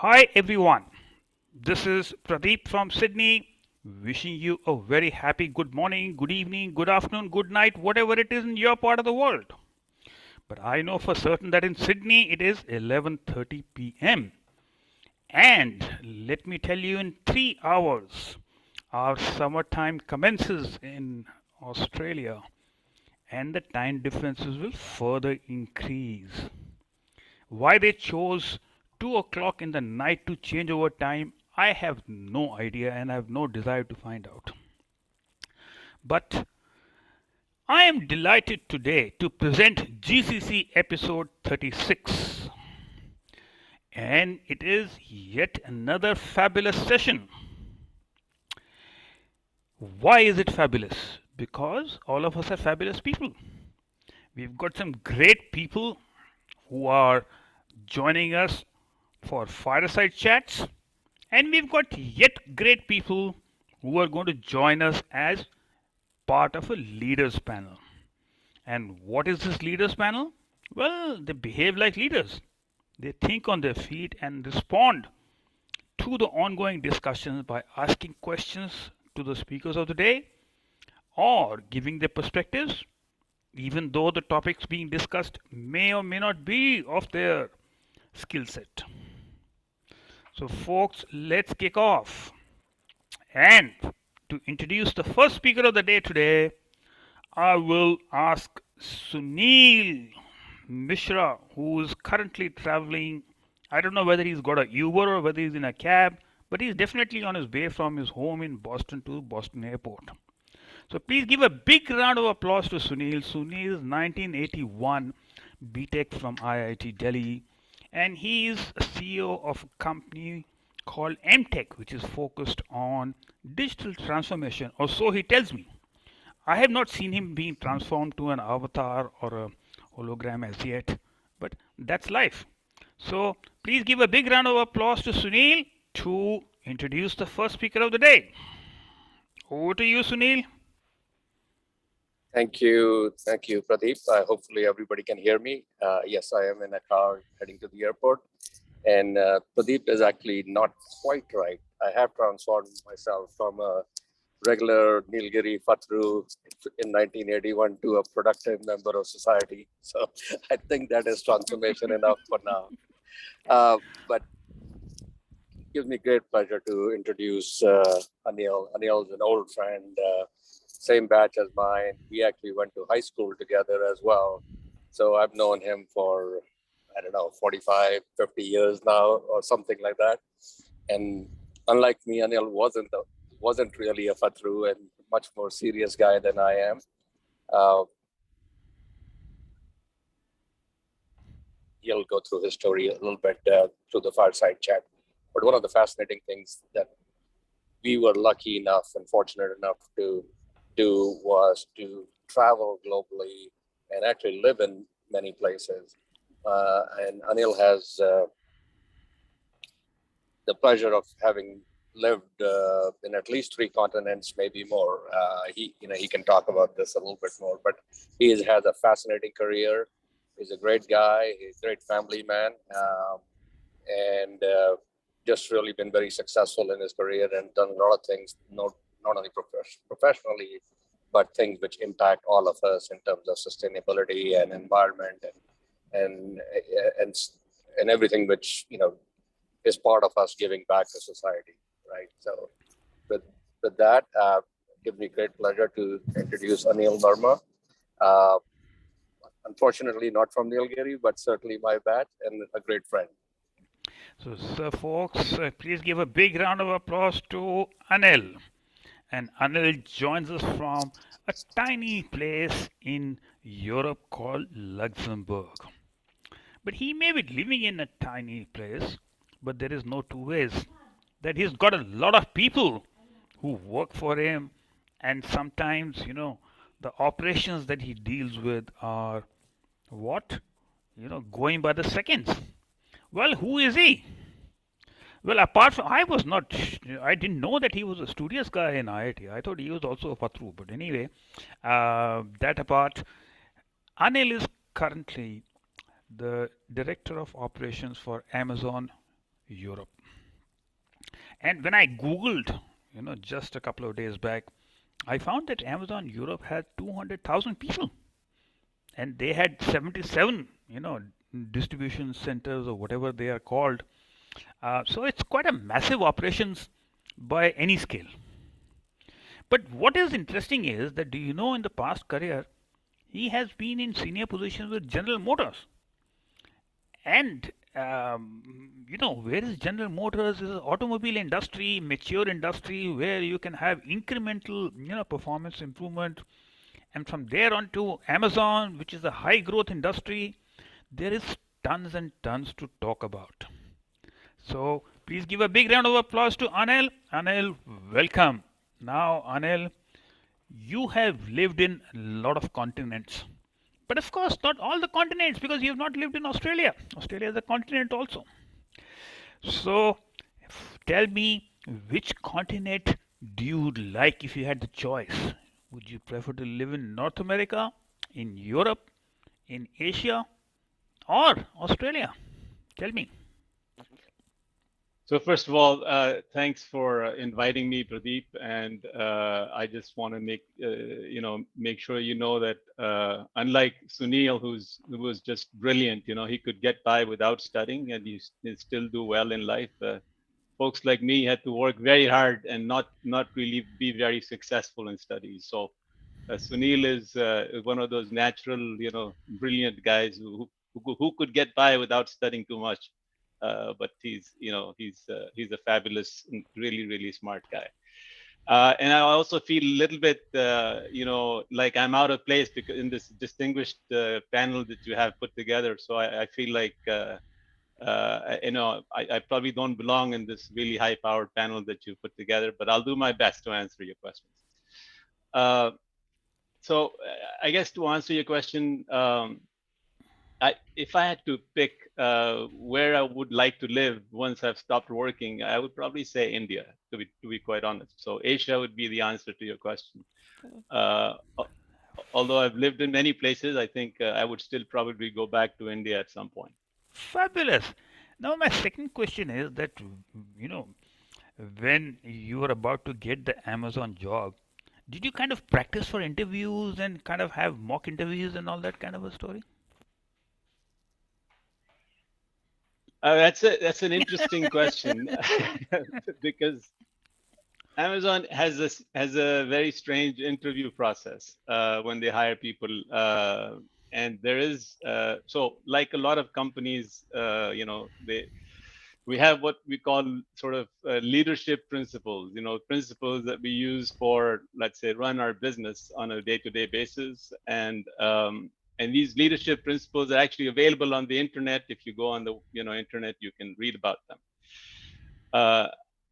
Hi everyone, this is Pradeep from Sydney, wishing you a very happy good morning, good evening, good afternoon, good night, whatever it is in your part of the world. But I know for certain that in Sydney it is 11:30 p.m. And let me tell you, in 3 hours, our summertime commences in Australia, and the time differences will further increase. Why they chose 2 o'clock in the night to change over time, I have no idea and I have no desire to find out. But I am delighted today to present GCC episode 36. And it is yet another fabulous session. Why is it fabulous? Because all of us are fabulous people. We've got some great people who are joining us for fireside chats. And we've got yet great people who are going to join us as part of a leaders panel. And what is this leaders panel? Well, they behave like leaders. They think on their feet and respond to the ongoing discussions by asking questions to the speakers of the day or giving their perspectives, even though the topics being discussed may or may not be of their skill set. So, folks, let's kick off. And to introduce the first speaker of the day today, I will ask Sunil Mishra, who is currently traveling. I don't know whether he's got a Uber or whether he's in a cab, but he's definitely on his way from his home in Boston to Boston Airport. So please give a big round of applause to Sunil. Sunil is 1981 BTech from IIT Delhi, and he is a CEO of a company called MTech, which is focused on digital transformation, or so he tells me. I have not seen him being transformed to an avatar or a hologram as yet, but that's life. So please give a big round of applause to Sunil to introduce the first speaker of the day. Over to you, Sunil. Thank you, Pradeep. Hopefully, everybody can hear me. Yes, I am in a car heading to the airport, and Pradeep is actually not quite right. I have transformed myself from a regular Nilgiri Fatru in 1981 to a productive member of society. So I think that is transformation enough for now. But it gives me great pleasure to introduce Anil. Anil is an old friend. Same batch as mine. We actually went to high school together as well. So I've known him for, I don't know, 45, 50 years now or something like that. And unlike me, Anil wasn't really a fatru and much more serious guy than I am. Uh, he'll go through his story a little bit through the fireside chat. But one of the fascinating things that we were lucky enough and fortunate enough to do was to travel globally and actually live in many places. And Anil has the pleasure of having lived in at least 3 continents, maybe more. He can talk about this a little bit more, but he has a fascinating career. He's a great guy. He's a great family man, and just really been very successful in his career and done a lot of things, not only professionally, but things which impact all of us in terms of sustainability and environment and and and everything which is part of us giving back to society, right? So with that, it gives me great pleasure to introduce Anil Verma. Uh, Unfortunately, not from Nilgiri, but certainly my batch and a great friend. So, folks, please give a big round of applause to Anil. And Anil joins us from a tiny place in Europe called Luxembourg. But he may be living in a tiny place, but there is no two ways that he's got a lot of people who work for him, and sometimes, the operations that he deals with are what? Going by the seconds. Well, who is he? Well, apart from, I didn't know that he was a studious guy in IIT. I thought he was also a Fatru. But anyway, that apart, Anil is currently the director of operations for Amazon Europe. And when I Googled, just a couple of days back, I found that Amazon Europe had 200,000 people and they had 77, distribution centers or whatever they are called. So it's quite a massive operations by any scale. But what is interesting is that do you know in the past career he has been in senior positions with General Motors, and where is General Motors is an automobile industry, mature industry where you can have incremental performance improvement, and from there on to Amazon, which is a high growth industry, there is tons and tons to talk about. So please give a big round of applause to Anil. Anil, welcome. Now, Anil, you have lived in a lot of continents. But of course, not all the continents because you have not lived in Australia. Australia is a continent also. So tell me, which continent do you like if you had the choice? Would you prefer to live in North America, in Europe, in Asia, or Australia? Tell me. So first of all, thanks for inviting me, Pradeep. And I just want to make sure you know that unlike Sunil, who was just brilliant, he could get by without studying and he still do well in life. Folks like me had to work very hard and not really be very successful in studies. So Sunil is one of those natural, brilliant guys who could get by without studying too much. But he's a fabulous, really, really smart guy. And I also feel a little bit, like I'm out of place because in this distinguished panel that you have put together. So I feel like, I probably don't belong in this really high-powered panel that you put together, but I'll do my best to answer your questions. So I guess to answer your question, if I had to pick where I would like to live once I've stopped working, I would probably say India, to be quite honest. So Asia would be the answer to your question. Although I've lived in many places, I think I would still probably go back to India at some point. Fabulous. Now, my second question is that, you know, when you were about to get the Amazon job, did you kind of practice for interviews and kind of have mock interviews and all that kind of a story? That's an interesting question because Amazon has a very strange interview process when they hire people, and there is so like a lot of companies, we have what we call sort of leadership principles, principles that we use for, let's say, run our business on a day-to-day basis, and these leadership principles are actually available on the internet. If you go on the internet, you can read about them.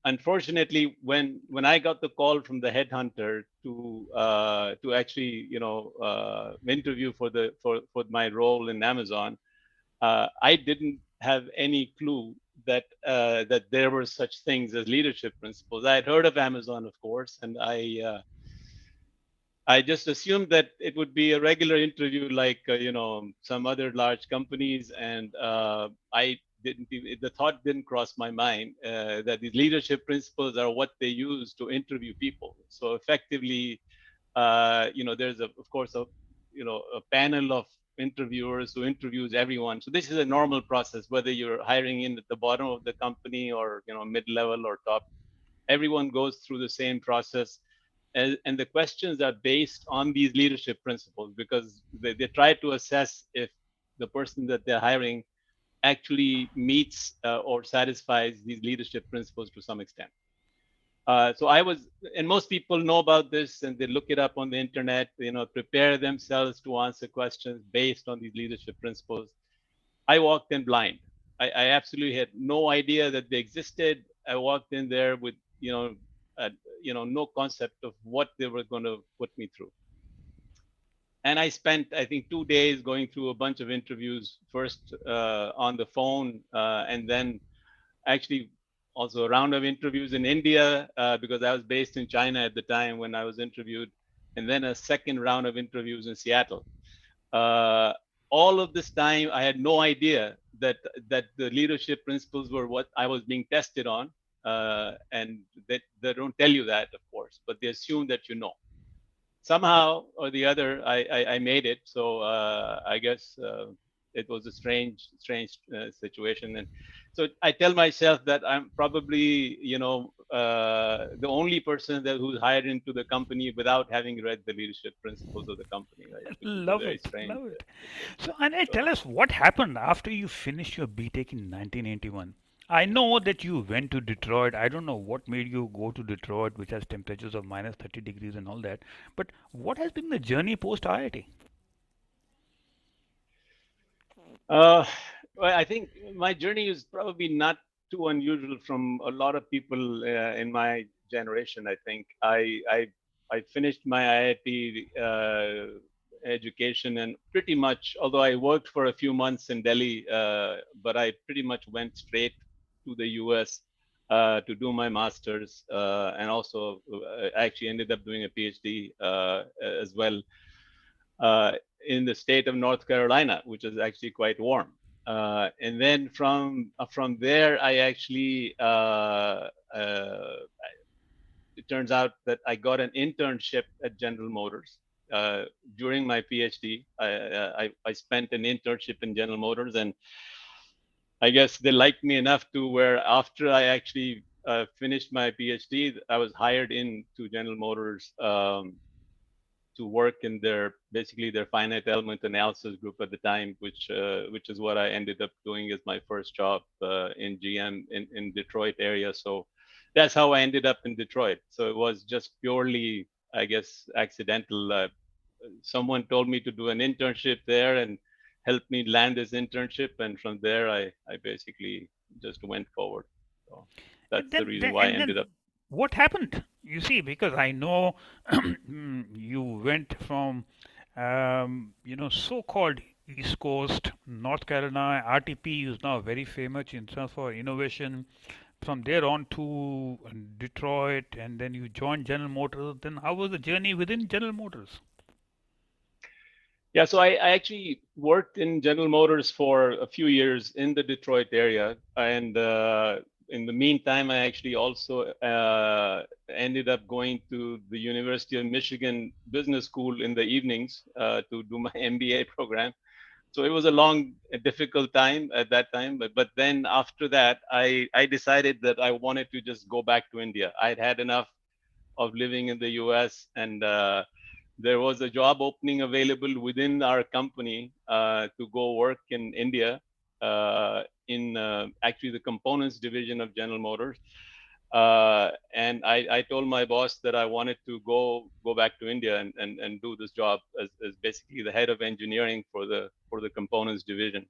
Unfortunately, when I got the call from the headhunter to actually interview for my role in Amazon, I didn't have any clue that that there were such things as leadership principles. I had heard of Amazon, of course, and I just assumed that it would be a regular interview like some other large companies, and I didn't. The thought didn't cross my mind that these leadership principles are what they use to interview people. So effectively, there's of course a panel of interviewers who interviews everyone. So this is a normal process, whether you're hiring in at the bottom of the company or mid-level or top. Everyone goes through the same process, and the questions are based on these leadership principles because they try to assess if the person that they're hiring actually meets or satisfies these leadership principles to some extent. So I was, and most people know about this and they look it up on the internet, prepare themselves to answer questions based on these leadership principles. I walked in blind. I absolutely had no idea that they existed. I walked in there with, no concept of what they were going to put me through. And I spent, I think, 2 days going through a bunch of interviews, first on the phone, and then actually also a round of interviews in India because I was based in China at the time when I was interviewed, and then a second round of interviews in Seattle. All of this time, I had no idea that the leadership principles were what I was being tested on, and they don't tell you that, of course, but they assume that you know. Somehow or the other, I made it. So I guess it was a strange situation. And so I tell myself that I'm probably, the only person who's hired into the company without having read the leadership principles of the company, right? Which is a Love very it, strange love it. So, situation. Anil, tell So us what happened after you finished your BTech in 1981. I know that you went to Detroit. I don't know what made you go to Detroit, which has temperatures of minus 30 degrees and all that. But what has been the journey post IIT? Uh, well, I think my journey is probably not too unusual from a lot of people in my generation. I think I finished my IIT education, and pretty much, although I worked for a few months in Delhi, but I pretty much went straight to the US to do my master's, and also actually ended up doing a PhD as well uh, in the state of North Carolina, which is actually quite warm. And then from there, I actually it turns out that I got an internship at General Motors during my PhD. I spent an internship in General Motors, and I guess they liked me enough to where after I actually finished my PhD, I was hired into General Motors. To work in basically their finite element analysis group at the time, which is what I ended up doing as my first job in GM in Detroit area. So that's how I ended up in Detroit. So it was just purely, I guess, accidental. Someone told me to do an internship there and helped me land this internship, and from there I basically just went forward. So And that's the then, reason then why I and ended then up. what happened? You see, because I know you went from so-called East Coast, North Carolina. RTP is now very famous in terms for innovation. From there on to Detroit, and then you joined General Motors. Then how was the journey within General Motors? Yeah, so I actually worked in General Motors for a few years in the Detroit area, and in the meantime, I actually also ended up going to the University of Michigan Business School in the evenings to do my MBA program. So it was a long, difficult time at that time. But then after that, I decided that I wanted to just go back to India. I'd had enough of living in the US, and there was a job opening available within our company to go work in India in actually the components division of General Motors. And I told my boss that I wanted to go back to India and do this job as basically the head of engineering for the components division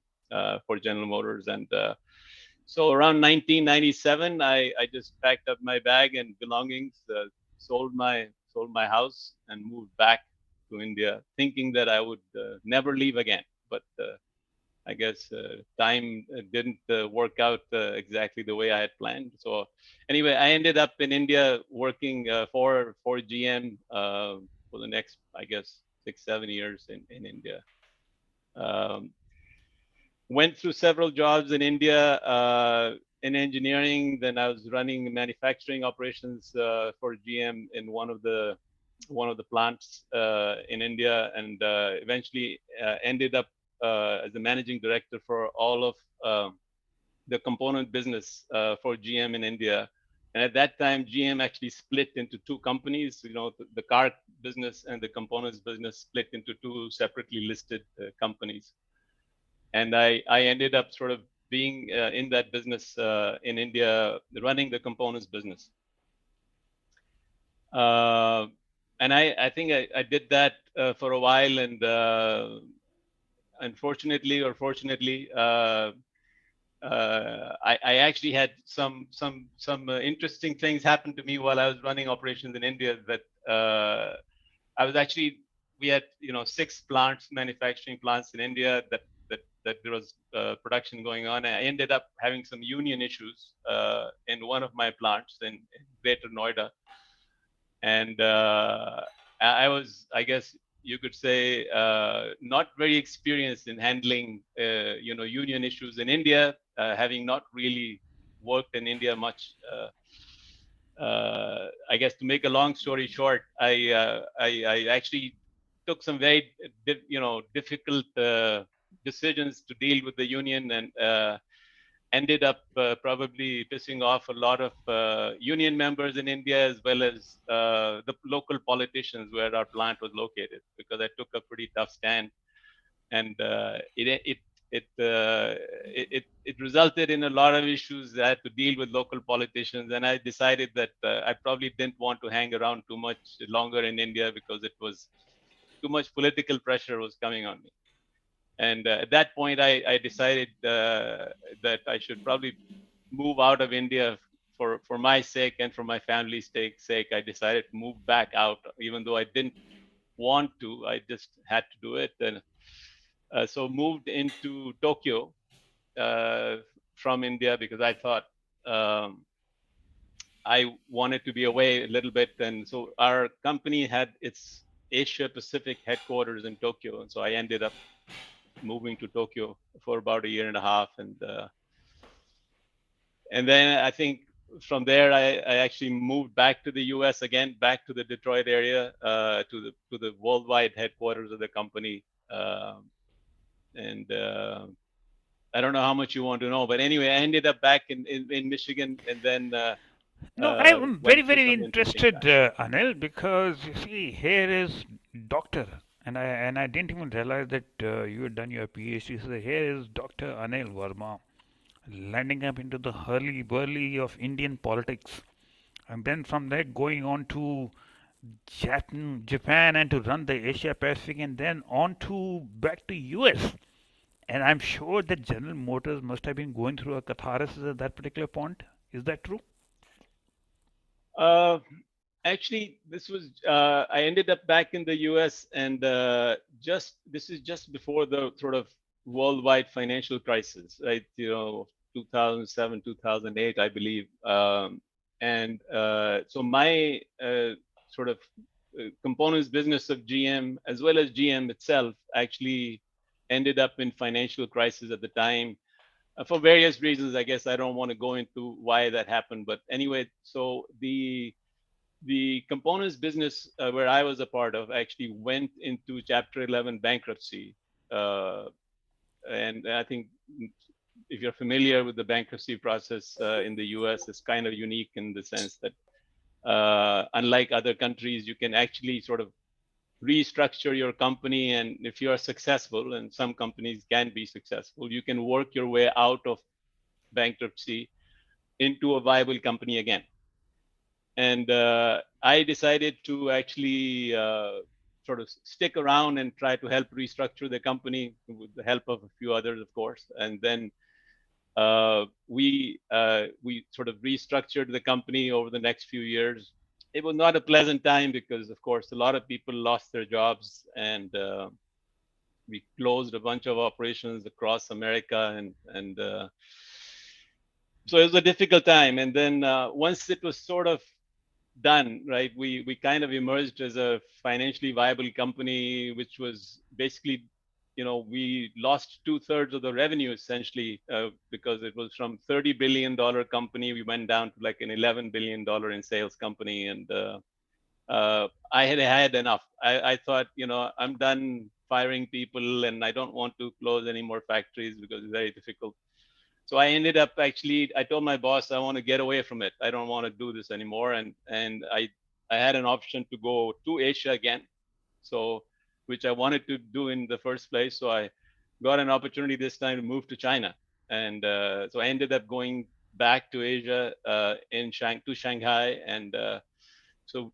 for General Motors. And so around 1997, I just packed up my bag and belongings, sold my house, and moved back to India, thinking that I would never leave again. But I guess time didn't work out exactly the way I had planned. So anyway, I ended up in India working for GM for the next, I guess, 6-7 years in India. Um, Went through several jobs in India in engineering. Then I was running manufacturing operations for GM in one of the plants in India, and eventually ended up as the managing director for all of the component business for GM in India. And at that time, GM actually split into two companies. The car business and the components business split into two separately listed companies. And I ended up sort of being in that business in India, running the components business. And I think I did that for a while, and unfortunately or fortunately, I actually had some interesting things happen to me while I was running operations in India. That I was actually we had 6 manufacturing plants in India that there was production going on. I ended up having some union issues in one of my plants in Greater Noida, and I was, I guess, you could say, not very experienced in handling, union issues in India, having not really worked in India much. I guess to make a long story short, I actually took some very, difficult decisions to deal with the union, and ended up probably pissing off a lot of union members in India, as well as the local politicians where our plant was located, because I took a pretty tough stand, and it resulted in a lot of issues that I had to deal with local politicians. And I decided that I probably didn't want to hang around too much longer in India, because it was too much political pressure was coming on me. And at that point, I decided that I should probably move out of India for my sake and for my family's sake. I decided to move back out, even though I didn't want to. I just had to do it. And so moved into Tokyo uh, from India, because I thought I wanted to be away a little bit. And so our company had its Asia Pacific headquarters in Tokyo. And so I ended up moving to Tokyo for about a year and a half. And then I think from there, I actually moved back to the US again, back to the Detroit area, to the worldwide headquarters of the company. And I don't know how much you want to know, but anyway, I ended up back in Michigan, and then No, I am went very, through very some interesting interested, times. Anil, because you see, here is doctor, and I didn't even realize that you had done your PhD. So here is Doctor Anil Verma landing up into the hurly burly of Indian politics, and then from there going on to Japan and to run the Asia Pacific, and then on to back to US. And I'm sure that General Motors must have been going through a catharsis at that particular point. Is that true? Uh, Actually, this was I ended up back in the U.S. and just this is just before the sort of worldwide financial crisis, right? 2007, 2008, I believe. And so my sort of components business of GM, as well as GM itself, actually ended up in financial crisis at the time, for various reasons. I guess I don't want to go into why that happened, but anyway, so the components business, where I was a part of, actually went into Chapter 11 bankruptcy. Uh, and I think if you're familiar with the bankruptcy process in the US, it's kind of unique in the sense that unlike other countries, you can actually sort of restructure your company. And if you are successful, and some companies can be successful, you can work your way out of bankruptcy into a viable company again. And I decided to actually sort of stick around and try to help restructure the company with the help of a few others, of course. And then we sort of restructured the company over the next few years. It was not a pleasant time, because, of course, a lot of people lost their jobs, and we closed a bunch of operations across America, and so it was a difficult time. And then once it was sort of done, right, we kind of emerged as a financially viable company, which was basically, we lost 2/3 of the revenue essentially, because it was from $30 billion company, we went down to like an $11 billion in sales company. And I had had enough. I thought, I'm done firing people, and I don't want to close any more factories, because it's very difficult. So I ended up actually, I told my boss, I want to get away from it. I don't want to do this anymore. And I had an option to go to Asia again, so which I wanted to do in the first place. So I got an opportunity this time to move to China. And so I ended up going back to Asia, to Shanghai. And so,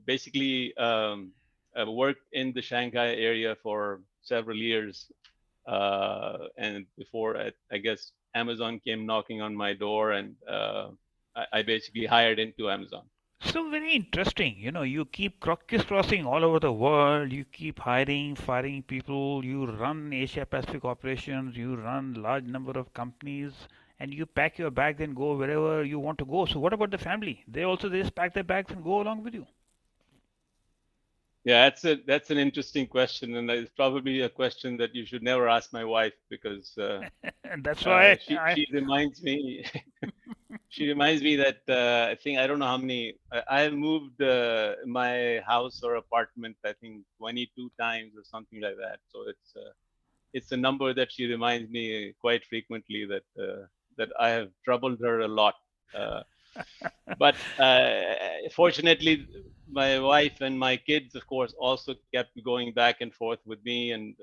basically, I worked in the Shanghai area for several years. And before, I guess Amazon came knocking on my door, and I basically hired into Amazon. So very interesting. You keep crisscrossing all over the world. You keep hiring, firing people. You run Asia Pacific operations. You run large number of companies, and you pack your bags and go wherever you want to go. So what about the family? They just pack their bags and go along with you. Yeah, that's an interesting question, and it's probably a question that you should never ask my wife because And that's why she reminds me she reminds me that I think I don't know how many I have moved my house or apartment I think 22 times or something like that. So it's a number that she reminds me quite frequently that I have troubled her a lot. Uh, but fortunately, my wife and my kids, of course, also kept going back and forth with me. And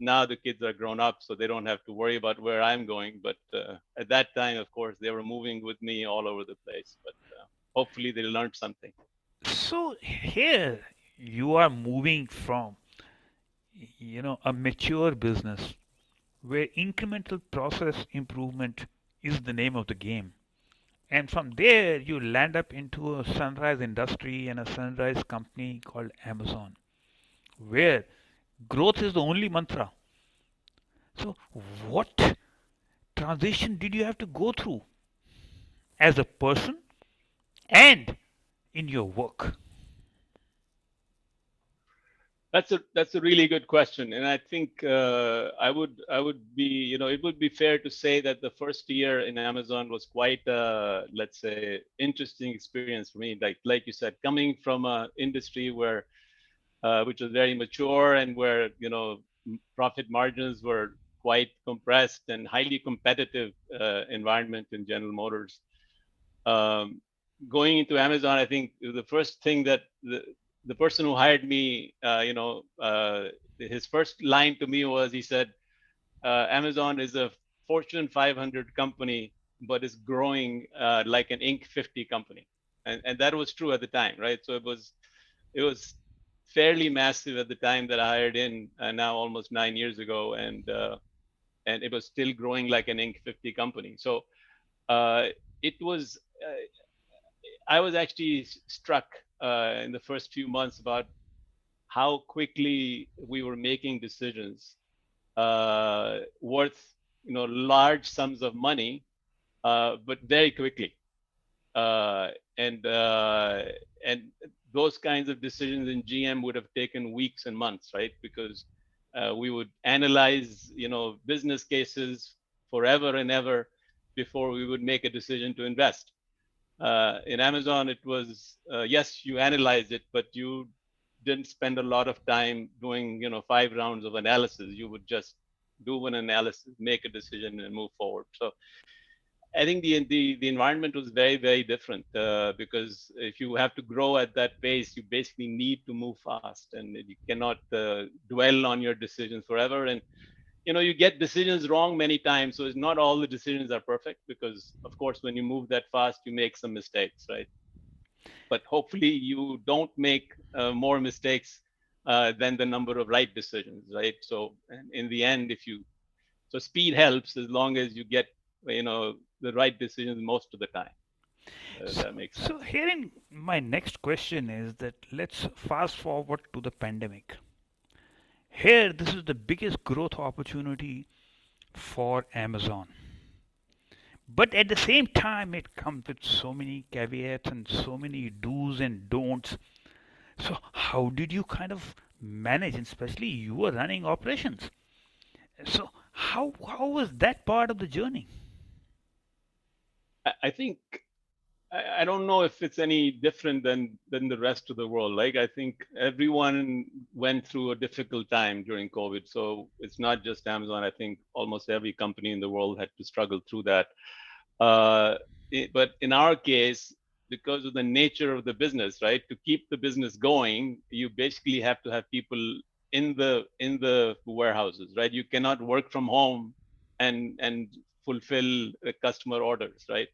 now the kids are grown up, so they don't have to worry about where I'm going. But at that time, of course, they were moving with me all over the place. But hopefully, they learned something. so here you are moving from a mature business where incremental process improvement is the name of the game. And from there, you land up into a sunrise industry and a sunrise company called Amazon, where growth is the only mantra. So, what transition did you have to go through as a person and in your work? That's a really good question, and I think I would be it would be fair to say that the first year in Amazon was quite let's say interesting experience for me. Like you said, coming from a industry where which was very mature and where profit margins were quite compressed and highly competitive environment in General Motors. Um, Going into Amazon, I think the first thing that the person who hired me, his first line to me was, he said, Amazon is a Fortune 500 company, but is growing like an Inc. 50 company, and that was true at the time, right? So it was fairly massive at the time that I hired in, now almost 9 years ago, and it was still growing like an Inc. 50 company. So uh, it was. I was actually struck in the first few months about how quickly we were making decisions worth large sums of money, but very quickly. Uh, and uh, and those kinds of decisions in GM would have taken weeks and months, right? Because we would analyze business cases forever and ever before we would make a decision to invest. In Amazon, it was yes, you analyzed it, but you didn't spend a lot of time doing 5 rounds of analysis. You would just do an analysis, make a decision, and move forward. So I think the environment was very different because if you have to grow at that pace, you basically need to move fast, and you cannot dwell on your decisions forever. And you get decisions wrong many times, so it's not all the decisions are perfect because, of course, when you move that fast, you make some mistakes, right? But hopefully, you don't make more mistakes than the number of right decisions, right? So in the end, if you so speed helps as long as you get the right decisions most of the time. So, That makes so sense. herein my next question is that let's fast forward to the pandemic. Here, this is the biggest growth opportunity for Amazon. But at the same time, it comes with so many caveats and so many do's and don'ts. So, how did you kind of manage, and especially you were running operations? So, how was that part of the journey? I think I don't know if it's any different than the rest of the world. Like I think everyone went through a difficult time during COVID. So it's not just Amazon. I think almost every company in the world had to struggle through that. But in our case, because of the nature of the business, right, to keep the business going, you basically have to have people in the warehouses, right? You cannot work from home and fulfill customer orders, right?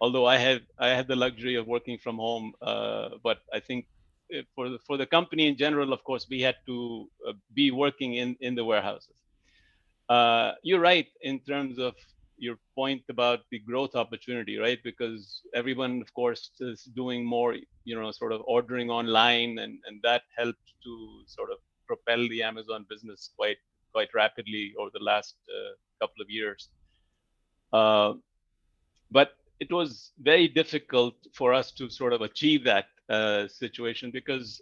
Although I had the luxury of working from home, but I think for the company in general, of course, we had to be working in the warehouses. You're right in terms of your point about the growth opportunity, right? Because everyone, of course, is doing more, sort of ordering online, and that helped to sort of propel the Amazon business quite rapidly over the last couple of years. Uh, but it was very difficult for us to sort of achieve that situation because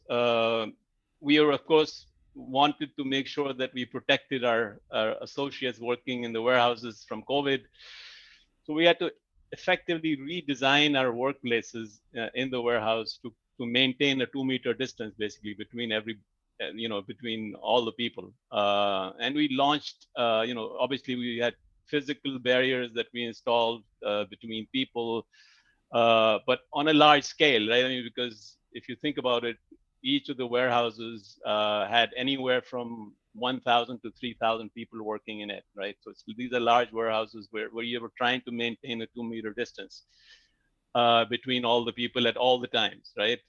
we are, of course, wanted to make sure that we protected our associates working in the warehouses from COVID. So we had to effectively redesign our workplaces in the warehouse to maintain a 2 meter distance basically between between all the people. And we launched, obviously we had physical barriers that we installed between people, but on a large scale, right? I mean, because if you think about it, each of the warehouses had anywhere from 1,000 to 3,000 people working in it, right? So these are large warehouses where you were trying to maintain a 2 meter distance between all the people at all the times, right?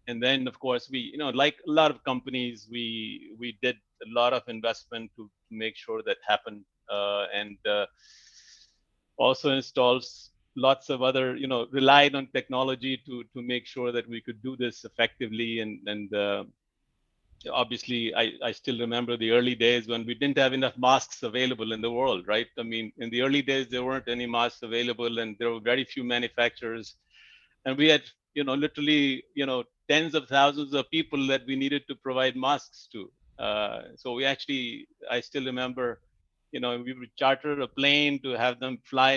And then, of course, we, like a lot of companies, we did a lot of investment to make sure that happened, and also installs lots of other, relied on technology to make sure that we could do this effectively. And obviously, I still remember the early days when we didn't have enough masks available in the world, right? I mean, in the early days, there weren't any masks available, and there were very few manufacturers, and we had, literally, tens of thousands of people that we needed to provide masks to. So I still remember, we would charter a plane to have them fly,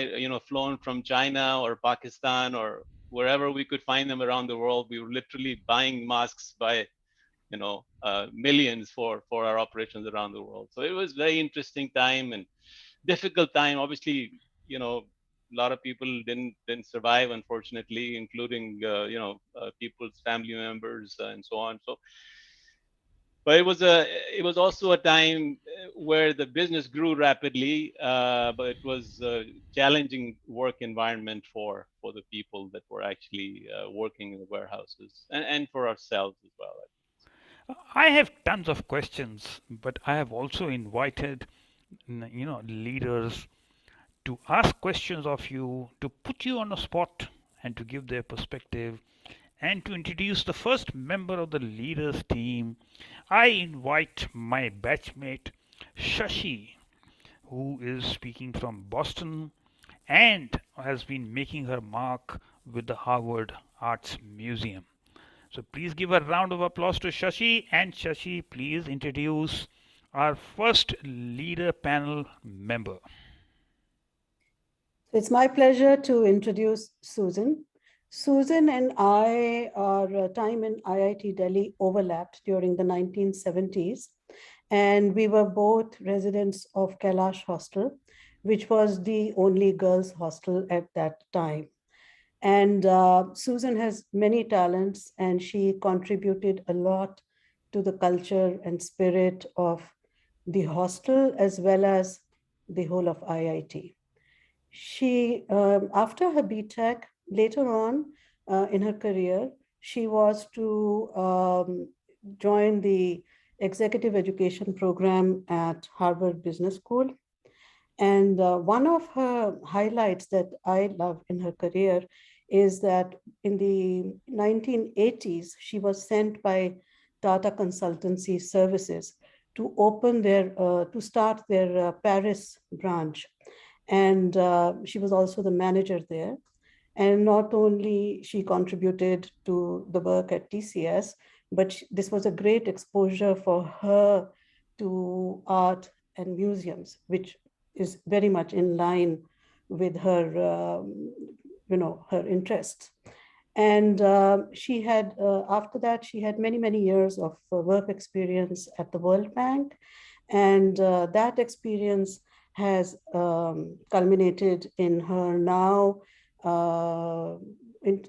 flown from China or Pakistan or wherever we could find them around the world. We were literally buying masks by, millions for our operations around the world. So it was very interesting time and difficult time. Obviously, a lot of people didn't survive, unfortunately, including people's family members and so on. So, but it was also a time where the business grew rapidly, but it was a challenging work environment for the people that were actually working in the warehouses, and for ourselves as well. I have tons of questions, but I have also invited leaders to ask questions of you, to put you on the spot and to give their perspective and to introduce the first member of the leaders team. I invite my batchmate Shashi, who is speaking from Boston and has been making her mark with the Harvard Arts Museum. So please give a round of applause to Shashi. And Shashi, please introduce our first leader panel member. It's my pleasure to introduce Susan. Susan and I, our time in IIT Delhi overlapped during the 1970s, and we were both residents of Kailash Hostel, which was the only girls' hostel at that time. And Susan has many talents, and she contributed a lot to the culture and spirit of the hostel as well as the whole of IIT. She, after her BTech, later on in her career, she was to join the executive education program at Harvard Business School. And one of her highlights that I love in her career is that in the 1980s, she was sent by Tata Consultancy Services to start their Paris branch. And she was also the manager there. And not only she contributed to the work at TCS, but this was a great exposure for her to art and museums, which is very much in line with her, her interests. And she had, after that, she had many, many years of work experience at the World Bank. And that experience has culminated in her now in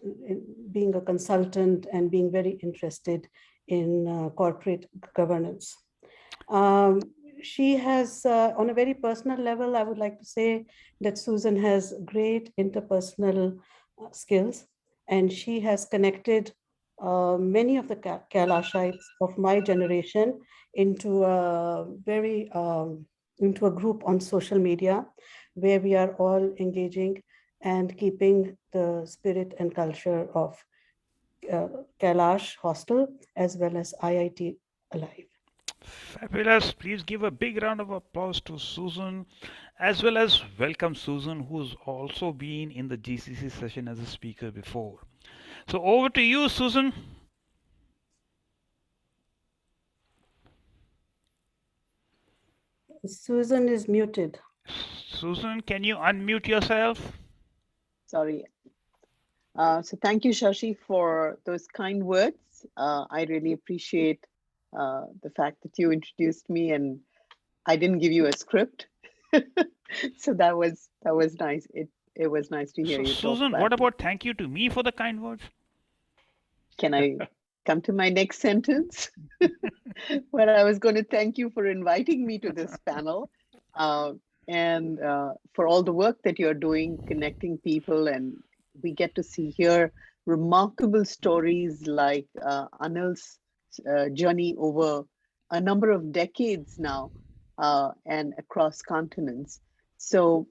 being a consultant and being very interested in corporate governance. She has, on a very personal level, I would like to say that Susan has great interpersonal skills, and she has connected many of the Kailashites of my generation into a into a group on social media where we are all engaging and keeping the spirit and culture of Kailash Hostel as well as IIT alive. Fabulous. Please give a big round of applause to Susan, as well as welcome Susan, who's also been in the GCC session as a speaker before. So over to you, Susan. Susan is muted. Susan, can you unmute yourself? Sorry. So thank you, Shashi, for those kind words. I really appreciate the fact that you introduced me, and I didn't give you a script. So that was nice. It was nice to hear So, you talk Susan, about what me. about thank you to me for the kind words? Can I come to my next sentence? Where I was going to thank you for inviting me to this panel, and for all the work that you're doing, connecting people, and we get to see here remarkable stories like Anil's journey over a number of decades now, and across continents. So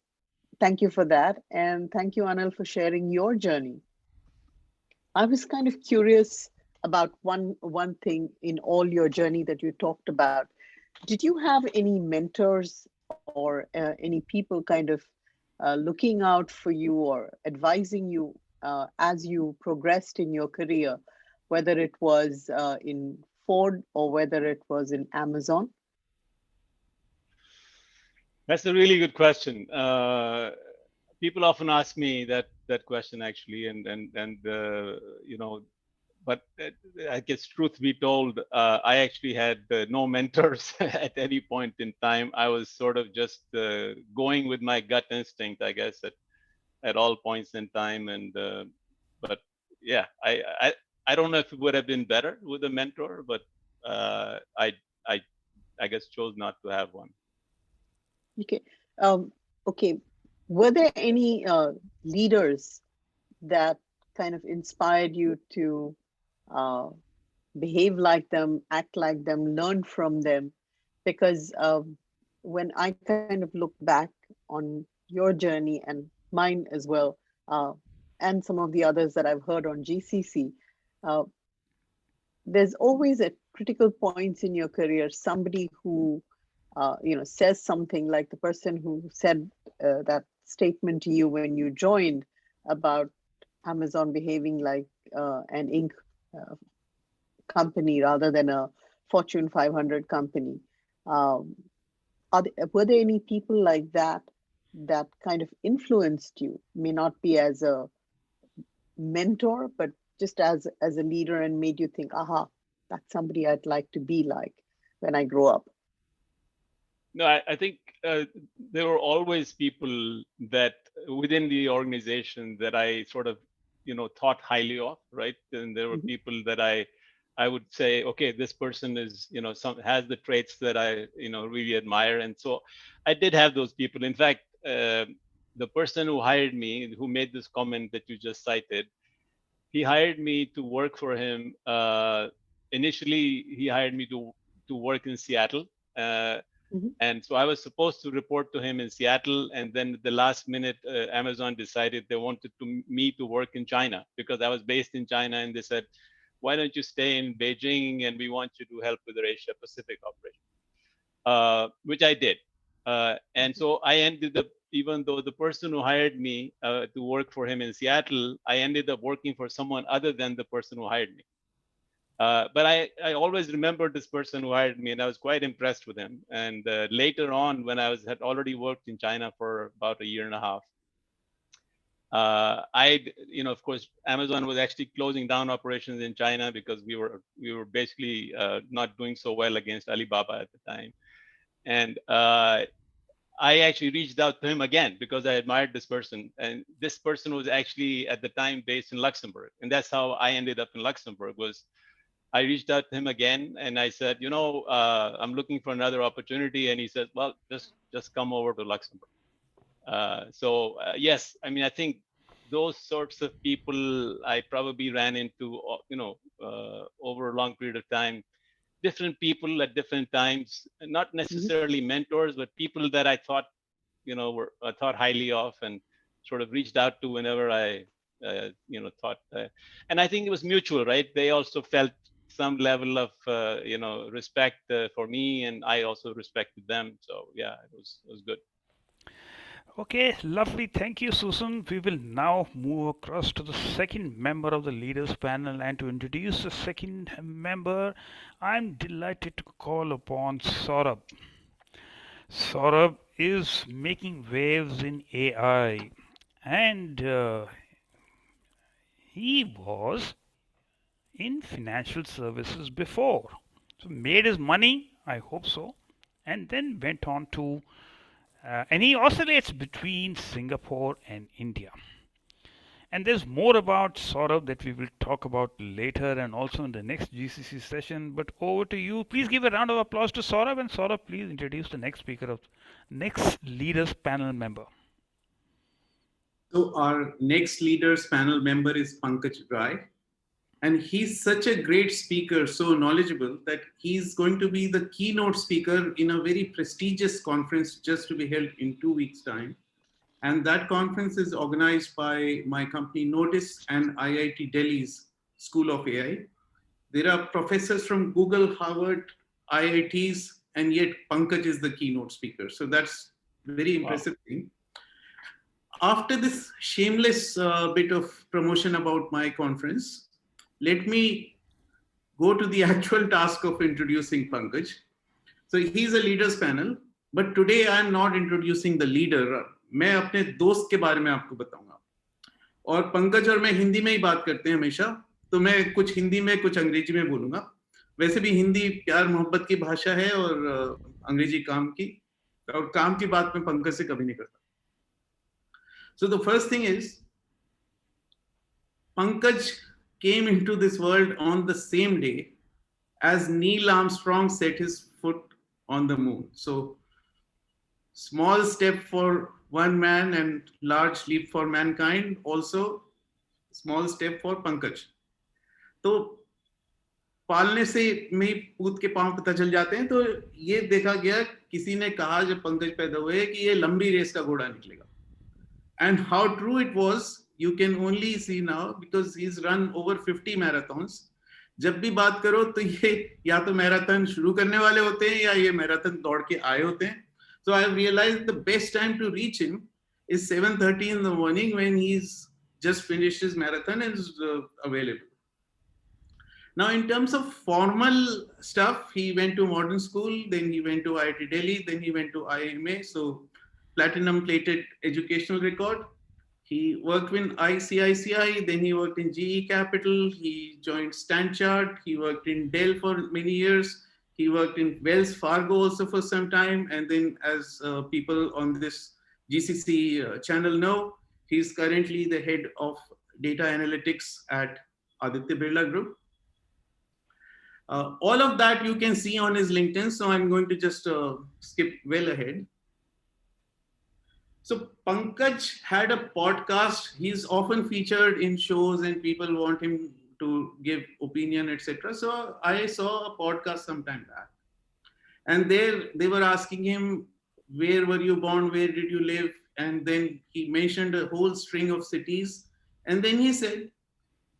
thank you for that, and thank you, Anil, for sharing your journey. I was kind of curious about one thing in all your journey that you talked about. Did you have any mentors or any people kind of looking out for you or advising you as you progressed in your career, whether it was in Ford or whether it was in Amazon? That's a really good question. People often ask me that question actually, and you know, but I guess truth be told, I actually had no mentors at any point in time. I was sort of just going with my gut instinct, I guess, at all points in time. And but yeah, I don't know if it would have been better with a mentor, but I I I guess chose not to have one. Okay. Okay. Were there any leaders that kind of inspired you to uh, behave like them, act like them, learn from them? Because when I kind of look back on your journey and mine as well, and some of the others that I've heard on GCC, uh, there's always at critical points in your career somebody who says something like the person who said that statement to you when you joined about Amazon behaving like an Inc. Uh, company rather than a Fortune 500 company. Um, were there any people like that that kind of influenced you? May not be as a mentor, but just as a leader and made you think, aha, that's somebody I'd like to be like when I grow up. No, I think there were always people that within the organization that I sort of, thought highly of, right? And there were Mm-hmm. people that I would say, okay, this person is, has the traits that I, really admire. And so I did have those people. In fact, the person who hired me, who made this comment that you just cited, he hired me to work for him. Initially, he hired me to work in Seattle. Mm-hmm. And so I was supposed to report to him in Seattle, and then at the last minute, Amazon decided they wanted me to work in China because I was based in China, and they said, "Why don't you stay in Beijing, and we want you to help with the Asia Pacific operation," which I did. And so I ended up, even though the person who hired me to work for him in Seattle, I ended up working for someone other than the person who hired me. But I always remembered this person who hired me, and I was quite impressed with him. And later on, when I had already worked in China for about a year and a half, of course, Amazon was actually closing down operations in China because we were basically not doing so well against Alibaba at the time. And I actually reached out to him again because I admired this person. And this person was actually at the time based in Luxembourg. And that's how I ended up in Luxembourg. Was I reached out to him again and I said, I'm looking for another opportunity. And he said, well, just come over to Luxembourg. Yes, I mean, I think those sorts of people I probably ran into, over a long period of time. Different people at different times, not necessarily mentors, but people that I thought, were thought highly of and sort of reached out to whenever I, thought. And I think it was mutual, right? They also felt some level of, respect for me, and I also respected them. So yeah, it was good. Okay, lovely. Thank you, Susan. We will now move across to the second member of the leaders panel. And to introduce the second member, I'm delighted to call upon Saurabh. Saurabh is making waves in AI, and he was in financial services before. So made his money, I hope so, and then went on to and he oscillates between Singapore and India. And there's more about Saurabh that we will talk about later and also in the next GCC session. But over to you. Please give a round of applause to Saurabh, and Saurabh, please introduce the next speaker of next leaders panel member. So our next leaders panel member is Pankaj Rai. And he's such a great speaker, so knowledgeable, that he's going to be the keynote speaker in a very prestigious conference just to be held in 2 weeks' time. And that conference is organized by my company Notice and IIT Delhi's School of AI. There are professors from Google, Harvard, IITs, and yet Pankaj is the keynote speaker. So that's very impressive thing. After this shameless bit of promotion about my conference, let me go to the actual task of introducing Pankaj. So he's a leaders panel, but today I'm not introducing the leader. मैं अपने दोस्त के बारे में आपको बताऊंगा. और पंकज और मैं हिंदी में ही बात करते हैं हमेशा, तो मैं कुछ हिंदी में कुछ अंग्रेजी में बोलूंगा. वैसे भी हिंदी प्यार मोहब्बत की भाषा है और अंग्रेजी काम की, और काम की बात मैं पंकज से कभी नहीं करता. So the first thing is, Pankaj came into this world on the same day as Neil Armstrong set his foot on the moon. So small step for one man and large leap for mankind, also small step for Pankaj. तो पालने से में पूत के पांव पता चल जाते हैं. तो ये देखा गया, किसी ने कहा जब पंकज पैदा हुए कि ये लंबी रेस का घोड़ा निकलेगा. And how true it was, you can only see now because he's run over 50 marathons. जब भी बात करो तो ये या तो मैराथन शुरू करने वाले होते हैं या ये मैराथन दौड़ के आए होते हैं. So I have realized the best time to reach him is 7:30 in the morning when he's just finished his marathon and is available. Now, in terms of formal stuff, he went to modern school, then he went to IIT Delhi, then he went to IMA. So platinum plated educational record. He worked with ICICI, then he worked in GE Capital, he joined Stanchart, he worked in Dell for many years, he worked in Wells Fargo also for some time, and then as people on this GCC channel know, he's currently the head of data analytics at Aditya Birla Group. All of that you can see on his LinkedIn, so I'm going to just skip well ahead. So Pankaj had a podcast. He's often featured in shows and people want him to give opinion, etc. So I saw a podcast sometime back. And there they were asking him, where were you born? Where did you live? And then he mentioned a whole string of cities. And then he said,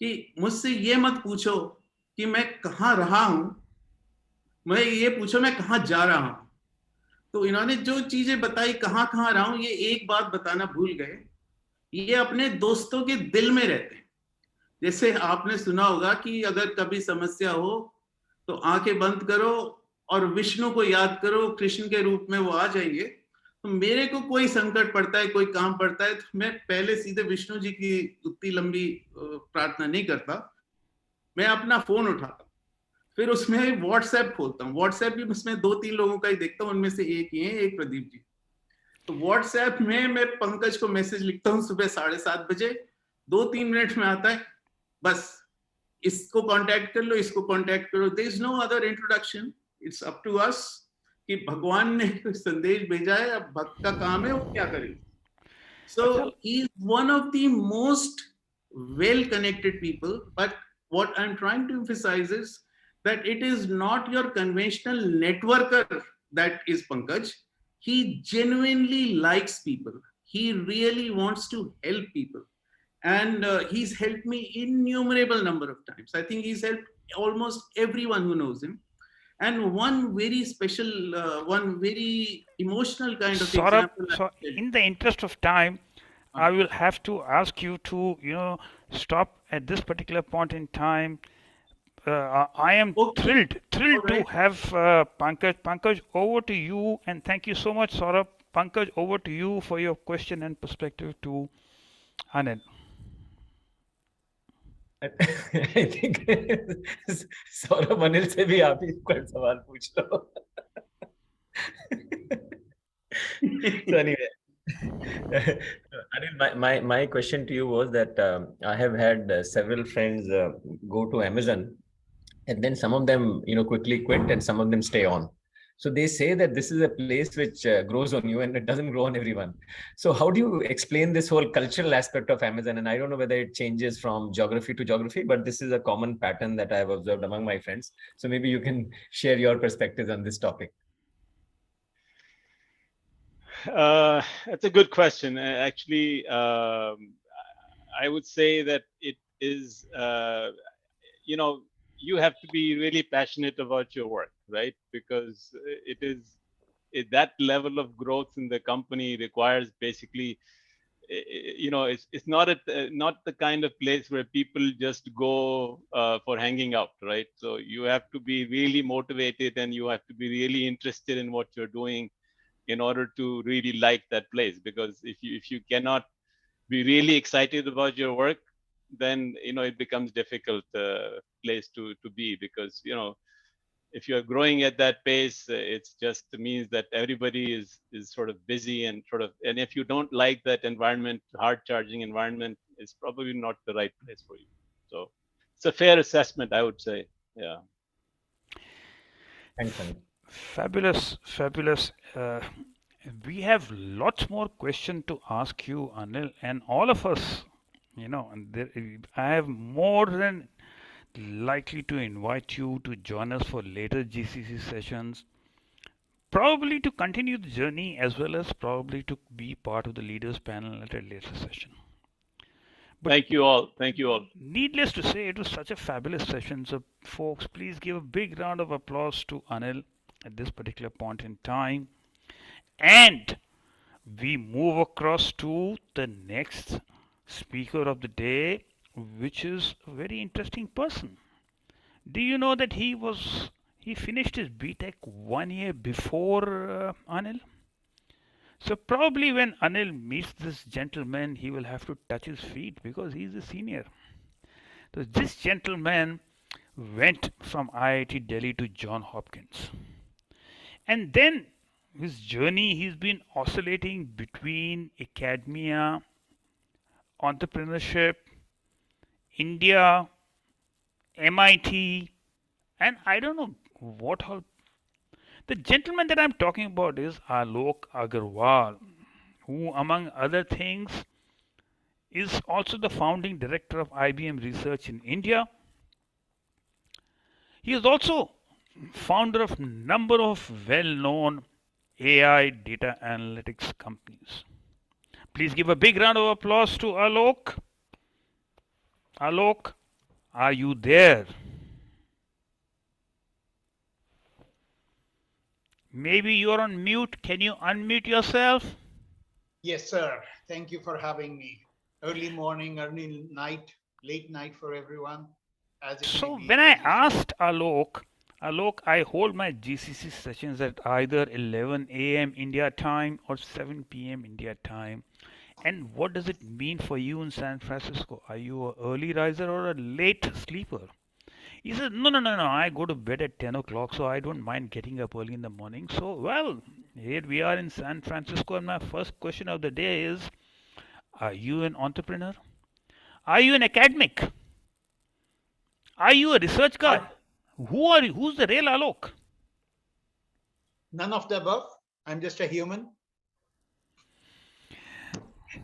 कि मुझसे ये मत पूछो कि मैं कहाँ रहा हूँ, मैं ये पूछो मैं कहाँ जा रहा हूँ. तो इन्होंने जो चीजें बताई कहाँ कहाँ रहा हूँ, ये एक बात बताना भूल गए, ये अपने दोस्तों के दिल में रहते हैं. जैसे आपने सुना होगा कि अगर कभी समस्या हो तो आंखें बंद करो और विष्णु को याद करो, कृष्ण के रूप में वो आ जाएंगे. तो मेरे को कोई संकट पड़ता है, कोई काम पड़ता है, तो मैं पहले सीधे विष्णु जी की उतनी लंबी प्रार्थना नहीं करता. मैं अपना फोन उठाता, फिर उसमें व्हाट्सएप खोलता हूँ. व्हाट्सएप भी उसमें 2-3 लोगों का ही देखता हूँ, उनमें से एक ही है, एक प्रदीप जी. तो व्हाट्सएप में मैं पंकज को मैसेज लिखता हूँ सुबह 7:30 बजे, 2-3 मिनट में आता है, बस इसको कांटेक्ट कर लो, इसको कांटेक्ट करो. There is no other introduction. It's up to us कि भगवान ने संदेश भेजा है, अब भक्त का काम है वो क्या करे. So he is one of the most well connected people. But what I'm trying to emphasize is that it is not your conventional networker that is Pankaj. He genuinely likes people. He really wants to help people. And he's helped me innumerable number of times. I think he's helped almost everyone who knows him. And one very special, one very emotional kind of Saurabh, example. so in the interest of time, I will have to ask you to, stop at this particular point in time. I am Okay, all thrilled to right. have Pankaj. Pankaj, over to you, and thank you so much, Saurabh. Pankaj, over to you for your question and perspective to Anil. I think Saurabh Anil से भी आप ही कोई सवाल पूछ लो. So anyway, Anil, my question to you was that I have had several friends go to Amazon, and then some of them, quickly quit, and some of them stay on. So they say that this is a place which grows on you and it doesn't grow on everyone. So how do you explain this whole cultural aspect of Amazon? And I don't know whether it changes from geography to geography, but this is a common pattern that I have observed among my friends. So maybe you can share your perspectives on this topic. That's a good question. Actually, I would say that it is, you have to be really passionate about your work, right? Because that level of growth in the company requires basically, it's not not the kind of place where people just go for hanging out, right? So you have to be really motivated and you have to be really interested in what you're doing in order to really like that place. Because if you cannot be really excited about your work, then it becomes difficult place to be, because if you're growing at that pace, it's just means that everybody is sort of busy and and if you don't like that environment, hard charging environment, it's probably not the right place for you. So it's a fair assessment, I would say. Yeah. Thanks, Anil. Fabulous, fabulous. We have lots more questions to ask you, Anil, and all of us. And I have more than likely to invite you to join us for later GCC sessions, probably to continue the journey as well as probably to be part of the leaders panel at a later session. But thank you all. Thank you all. needless to say, it was such a fabulous session. So, folks, please give a big round of applause to Anil at this particular point in time. And we move across to the next speaker of the day, which is a very interesting person. Do you know that he finished his BTech 1 year before Anil? So probably when Anil meets this gentleman, he will have to touch his feet because he's a senior. So this gentleman went from IIT Delhi to Johns Hopkins. And then his journey, he's been oscillating between academia, entrepreneurship, India, MIT, and I don't know what all. The gentleman that I'm talking about is Alok Agarwal, who, among other things, is also the founding director of IBM Research in India. He is also founder of a number of well-known AI data analytics companies. Please give a big round of applause to Alok. Alok, are you there? Maybe you're on mute. Can you unmute yourself? Yes, sir. Thank you for having me. Early morning, early night, late night for everyone. So when I asked Alok, I hold my GCC sessions at either 11 a.m. India time or 7 p.m. India time. And what does it mean for you in San Francisco? Are you an early riser or a late sleeper? He said, no, I go to bed at 10 o'clock, so I don't mind getting up early in the morning. So, well, here we are in San Francisco, and my first question of the day is, are you an entrepreneur? Are you an academic? Are you a research guy? Who are you? Who's the real Alok? None of the above. I'm just a human.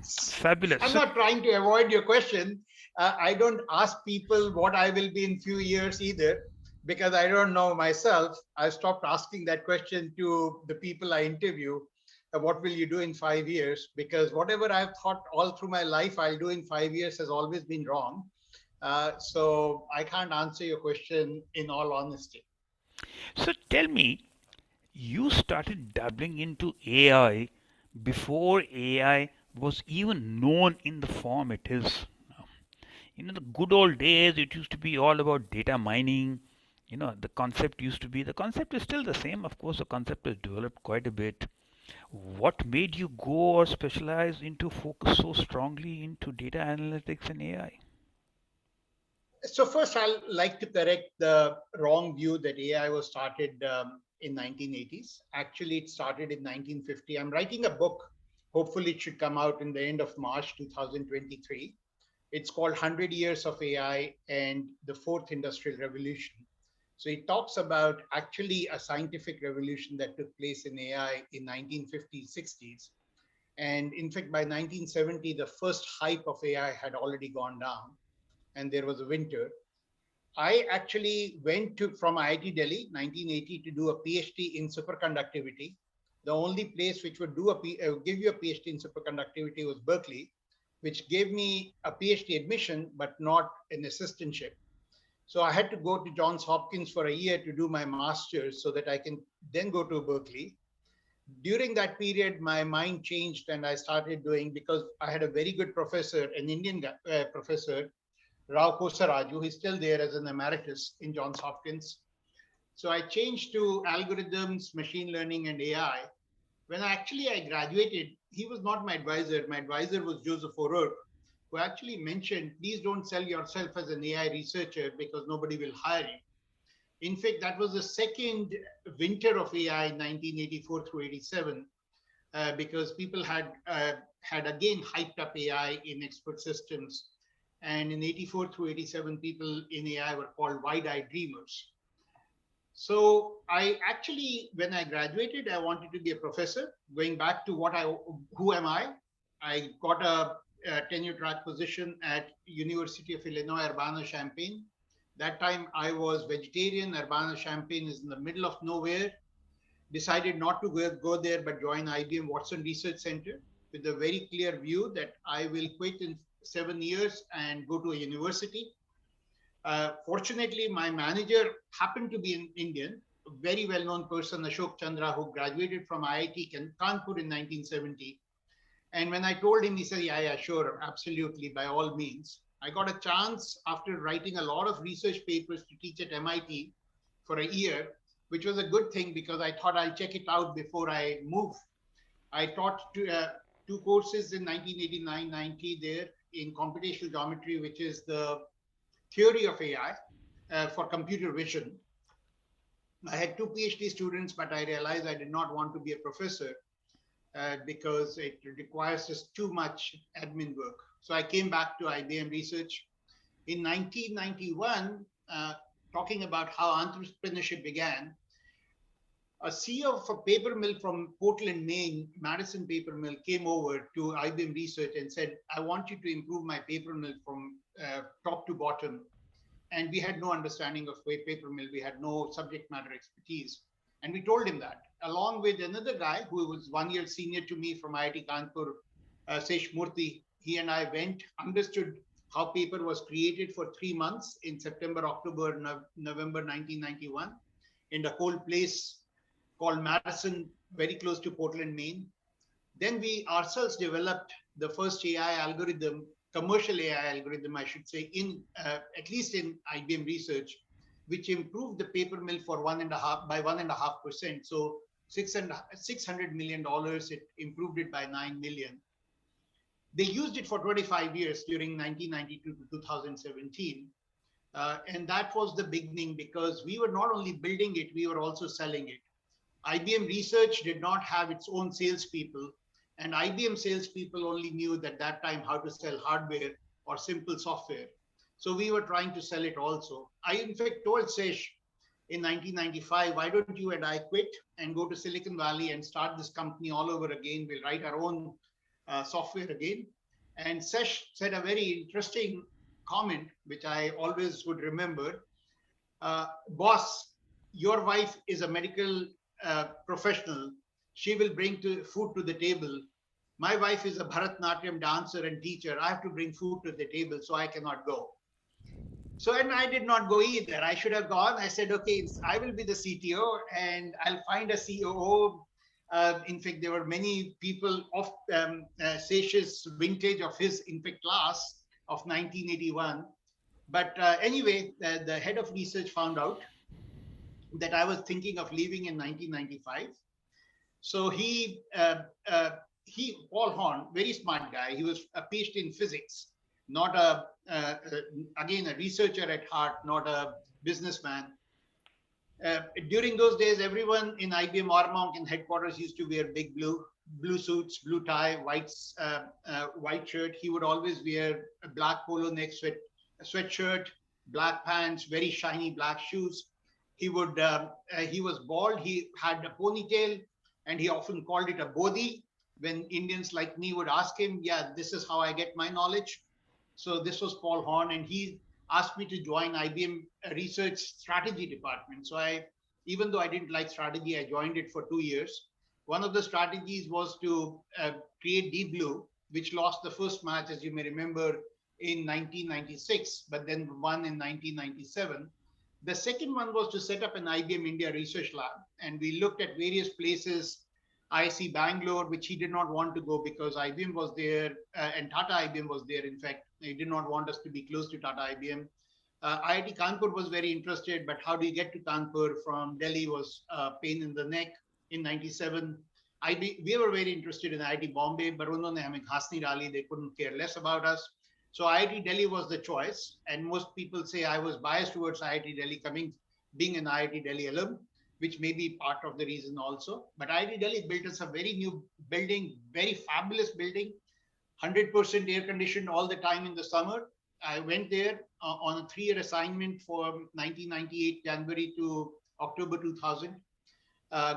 Fabulous. I'm not trying to avoid your question. I don't ask people what I will be in few years either, because I don't know myself. I stopped asking that question to the people I interview. What will you do in 5 years? Because whatever I've thought all through my life I'll do in 5 years has always been wrong. So I can't answer your question in all honesty. So tell me, you started dabbling into AI before AI was even known in the form it is now. The good old days, it used to be all about data mining. The concept is still the same. Of course, the concept has developed quite a bit. What made you go or specialize into focus so strongly into data analytics and AI? So first, I'll like to correct the wrong view that AI was started in 1980s. Actually, it started in 1950. I'm writing a book. Hopefully, it should come out in the end of March 2023. It's called 100 Years of AI and the Fourth Industrial Revolution. So it talks about actually a scientific revolution that took place in AI in 1950s, 60s. And in fact, by 1970, the first hype of AI had already gone down and there was a winter. I actually went to from IIT Delhi, 1980, to do a PhD in superconductivity. The only place which would give you a PhD in superconductivity was Berkeley, which gave me a PhD admission, but not an assistantship. So I had to go to Johns Hopkins for a year to do my master's so that I can then go to Berkeley. During that period, my mind changed and I started doing, because I had a very good professor, an Indian professor, Rao Kosaraju. He's still there as an emeritus in Johns Hopkins. So I changed to algorithms, machine learning, and AI. When I graduated, he was not my advisor. My advisor was Joseph O'Rourke, who actually mentioned, please don't sell yourself as an AI researcher because nobody will hire you. In fact, that was the second winter of AI in 1984 through 87, because people had again hyped up AI in expert systems. And in 84 through 87, people in AI were called wide-eyed dreamers. So I actually, when I graduated, I wanted to be a professor. Going back to who am I? I got a tenure track position at University of Illinois, Urbana-Champaign. That time I was vegetarian. Urbana-Champaign is in the middle of nowhere. Decided not to go there, but join IBM Watson Research Center with a very clear view that I will quit in 7 years and go to a university. Fortunately, my manager happened to be an Indian, a very well-known person, Ashok Chandra, who graduated from IIT Kanpur in 1970. And when I told him, he said, yeah, sure, absolutely, by all means. I got a chance after writing a lot of research papers to teach at MIT for a year, which was a good thing because I thought I'll check it out before I move. I taught two courses in 1989-90 there in computational geometry, which is the theory of AI for computer vision. I had 2 PhD students, but I realized I did not want to be a professor because it requires just too much admin work. So I came back to IBM Research. In 1991, talking about how entrepreneurship began, a CEO of a paper mill from Portland, Maine, Madison Paper Mill, came over to IBM Research and said, I want you to improve my paper mill from top to bottom. And we had no understanding of paper mill. We had no subject matter expertise. And we told him that, along with another guy who was 1 year senior to me from IIT Kanpur, Sesh Murthy. He and I went, understood how paper was created for 3 months in September, October, November 1991 in a cold place called Madison, very close to Portland, Maine. Then we ourselves developed the first AI algorithm, commercial AI algorithm, I should say, in at least in IBM Research, which improved the paper mill for by 1.5%. So $600 million, it improved it by 9 million. They used it for 25 years during 1992 to 2017. And that was the beginning because we were not only building it, we were also selling it. IBM Research did not have its own salespeople, and IBM salespeople only knew at that time how to sell hardware or simple software. So we were trying to sell it also. I, in fact, told Sesh in 1995, why don't you and I quit and go to Silicon Valley and start this company all over again? We'll write our own software again. And Sesh said a very interesting comment, which I always would remember. Boss, your wife is a medical professional. She will bring food to the table. My wife is a Bharatanatyam dancer and teacher. I have to bring food to the table, so I cannot go. So, and I did not go either. I should have gone. I said, okay, I will be the CTO and I'll find a COO. In fact, there were many people of Sesh's vintage of his, in fact, class of 1981. But anyway, the head of research found out that I was thinking of leaving in 1995. So Paul Horn, very smart guy. He was a PhD in physics, not again, a researcher at heart, not a businessman. During those days, everyone in IBM Armonk in headquarters used to wear big blue suits, blue tie, white shirt. He would always wear a black polo neck sweatshirt, black pants, very shiny black shoes. He was bald. He had a ponytail, and he often called it a bodhi. When Indians like me would ask him, "Yeah, this is how I get my knowledge." So this was Paul Horn, and he asked me to join IBM Research Strategy Department. So even though I didn't like strategy, I joined it for 2 years. One of the strategies was to create Deep Blue, which lost the first match, as you may remember, in 1996, but then won in 1997. The second one was to set up an IBM India research lab, and we looked at various places. IC Bangalore, which he did not want to go because IBM was there and Tata IBM was there. In fact, he did not want us to be close to Tata IBM. IIT Kanpur was very interested, but how do you get to Kanpur from Delhi was a pain in the neck in 97. We were very interested in IIT Bombay, but unhone hame ghas nahi dali, they couldn't care less about us. So IIT Delhi was the choice. And most people say I was biased towards IIT Delhi, being an IIT Delhi alum, which may be part of the reason also. But IIT Delhi built us a very new building, very fabulous building, 100% air conditioned all the time in the summer. I went there on a 3-year assignment from 1998 January to October 2000.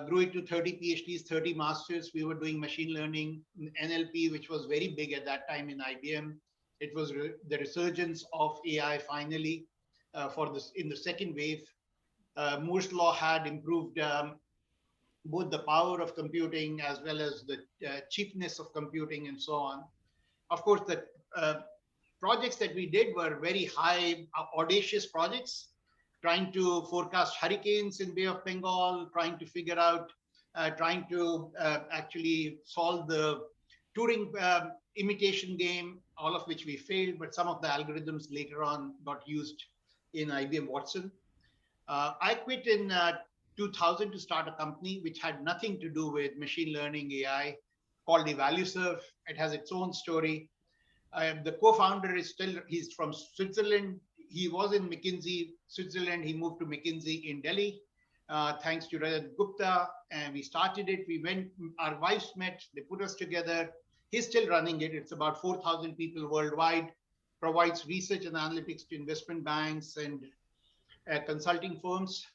Grew it to 30 PhDs, 30 masters. We were doing machine learning, NLP, which was very big at that time in IBM. It was the resurgence of AI finally in the second wave. Moore's law had improved both the power of computing as well as the cheapness of computing and so on. Of course, the projects that we did were very high, audacious projects, trying to forecast hurricanes in Bay of Bengal, trying to figure out, trying to actually solve the Turing imitation game, all of which we failed, but some of the algorithms later on got used in IBM Watson. I quit in 2000 to start a company which had nothing to do with machine learning AI called EvalueServe. It has its own story. The co-founder he's from Switzerland. He was in McKinsey, Switzerland. He moved to McKinsey in Delhi, thanks to Rajat Gupta. And we started it. Our wives met, they put us together. He's still running it. It's about 4,000 people worldwide, provides research and analytics to investment banks and consulting firms.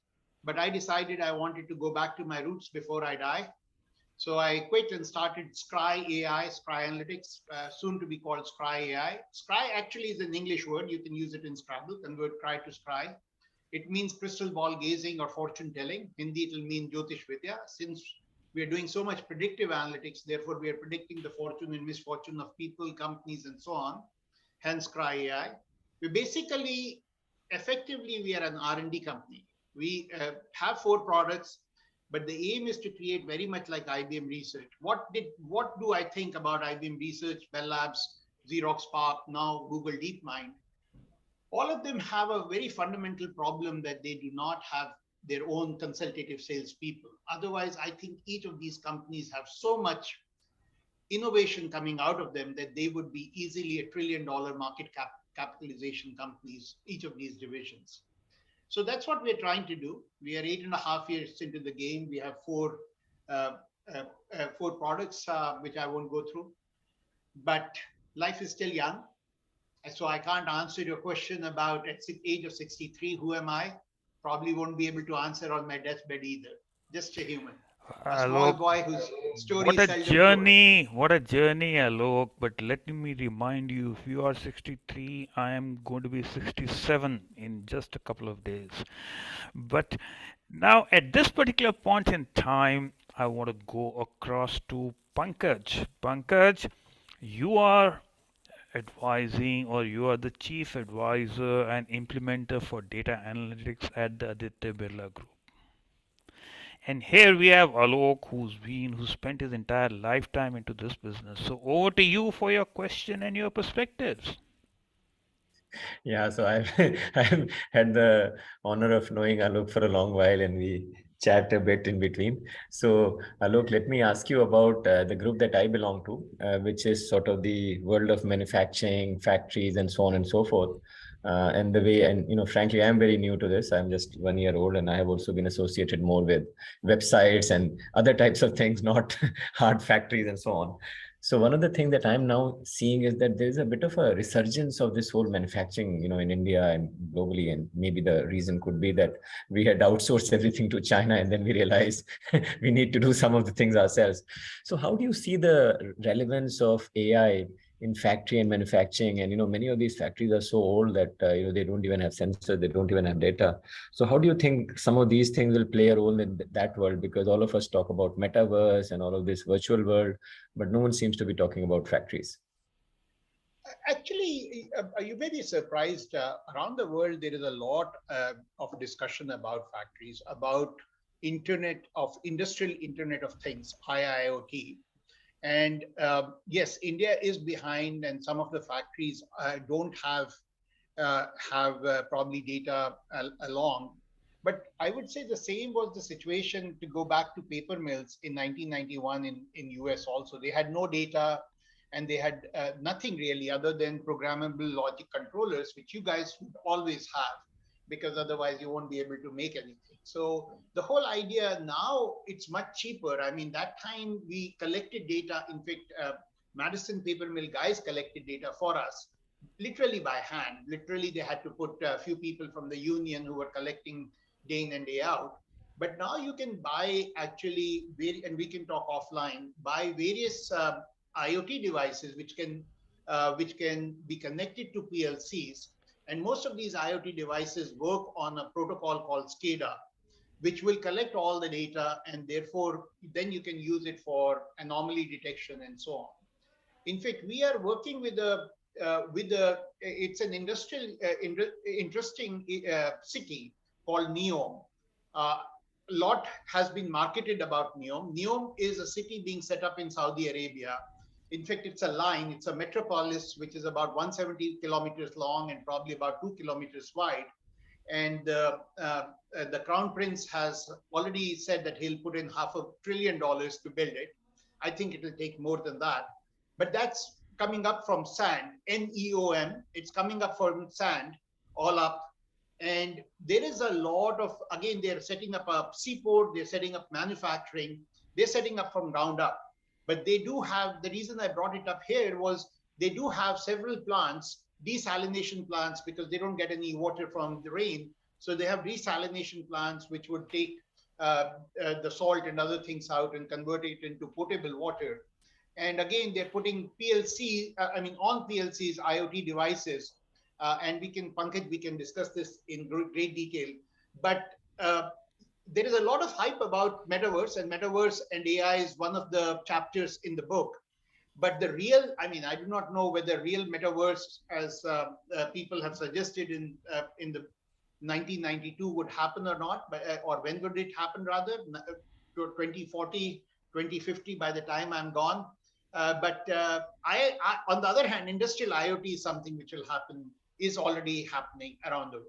But I decided I wanted to go back to my roots before I die. So I quit and started Scry AI, Scry Analytics, soon to be called Scry AI. Scry actually is an English word. You can use it in Scrabble, convert cry to Scry. It means crystal ball gazing or fortune telling. Hindi, it will mean Jyotish Vidya. Since we are doing so much predictive analytics, therefore we are predicting the fortune and misfortune of people, companies, and so on. Hence Scry AI. Effectively, we are an R&D company. We have 4 products, but the aim is to create very much like IBM Research. What do I think about IBM Research, Bell Labs, Xerox PARC, now Google DeepMind? All of them have a very fundamental problem that they do not have their own consultative salespeople. Otherwise, I think each of these companies have so much innovation coming out of them that they would be easily $1 trillion market capitalization companies, each of these divisions. So that's what we're trying to do. We are 8.5 years into the game. We have 4 products, which I won't go through. But life is still young. So I can't answer your question about at the age of 63, who am I? Probably won't be able to answer on my deathbed either. Just a human. A small boy whose story What is a seldom journey, what a journey, Alok. But let me remind you, if you are 63, I am going to be 67 in just a couple of days. But now, at this particular point in time, I want to go across to Pankaj. Pankaj, you are advising, or you are the chief advisor and implementer for data analytics at the Aditya Birla Group. And here we have Alok, who spent his entire lifetime into this business. So over to you for your question and your perspectives. Yeah, so I've I've had the honor of knowing Alok for a long while, and we chat a bit in between. So Alok, let me ask you about the group that I belong to, which is sort of the world of manufacturing, factories, and so on and so forth. And the way, and frankly, I'm very new to this. I'm just 1 year old, and I have also been associated more with websites and other types of things, not hard factories and so on. So one of the things that I'm now seeing is that there's a bit of a resurgence of this whole manufacturing, in India and globally. And maybe the reason could be that we had outsourced everything to China, and then we realized we need to do some of the things ourselves. So how do you see the relevance of AI in factory and manufacturing? And many of these factories are so old that they don't even have sensors, they don't even have data. So how do you think some of these things will play a role in that world? Because all of us talk about metaverse and all of this virtual world, but no one seems to be talking about factories. Actually, you may be surprised. Around the world, there is a lot of discussion about factories, about industrial Internet of Things, IIoT. And yes, India is behind, and some of the factories don't have probably data along. But I would say the same was the situation, to go back to paper mills in 1991 in US also. They had no data, and they had nothing really other than programmable logic controllers, which you guys would always have, because otherwise you won't be able to make anything. So the whole idea now, it's much cheaper. I mean, that time we collected data. In fact, Madison paper mill guys collected data for us, literally by hand. Literally, they had to put a few people from the union who were collecting day in and day out. But now you can buy actually, and we can talk offline, buy various IoT devices which can be connected to PLCs. And most of these IoT devices work on a protocol called SCADA, which will collect all the data, and therefore then you can use it for anomaly detection and so on. In fact, we are working with it's an industrial interesting city called Neom. A lot has been marketed about Neom. Neom is a city being set up in Saudi Arabia. In fact, it's a line, it's a metropolis, which is about 170 kilometers long and probably about 2 kilometers wide. And the Crown Prince has already said that he'll put in $500 billion to build it. I think it'll take more than that. But that's coming up from sand, NEOM. It's coming up from sand, all up. And there is a lot of, again, they're setting up a seaport, they're setting up manufacturing, they're setting up from ground up. But they do have, the reason I brought it up here was they do have several plants, desalination plants, because they don't get any water from the rain. So they have desalination plants which would take the salt and other things out and convert it into potable water. And again, they're putting on PLCs, IoT devices. And Pankaj, we can discuss this in great detail. But there is a lot of hype about metaverse, and AI is one of the chapters in the book. But the real, I do not know whether real metaverse, as people have suggested in the 1992 would happen or not, or when would it happen rather, 2040, 2050, by the time I'm gone. But on the other hand, industrial IoT is something which will happen, is already happening around the world,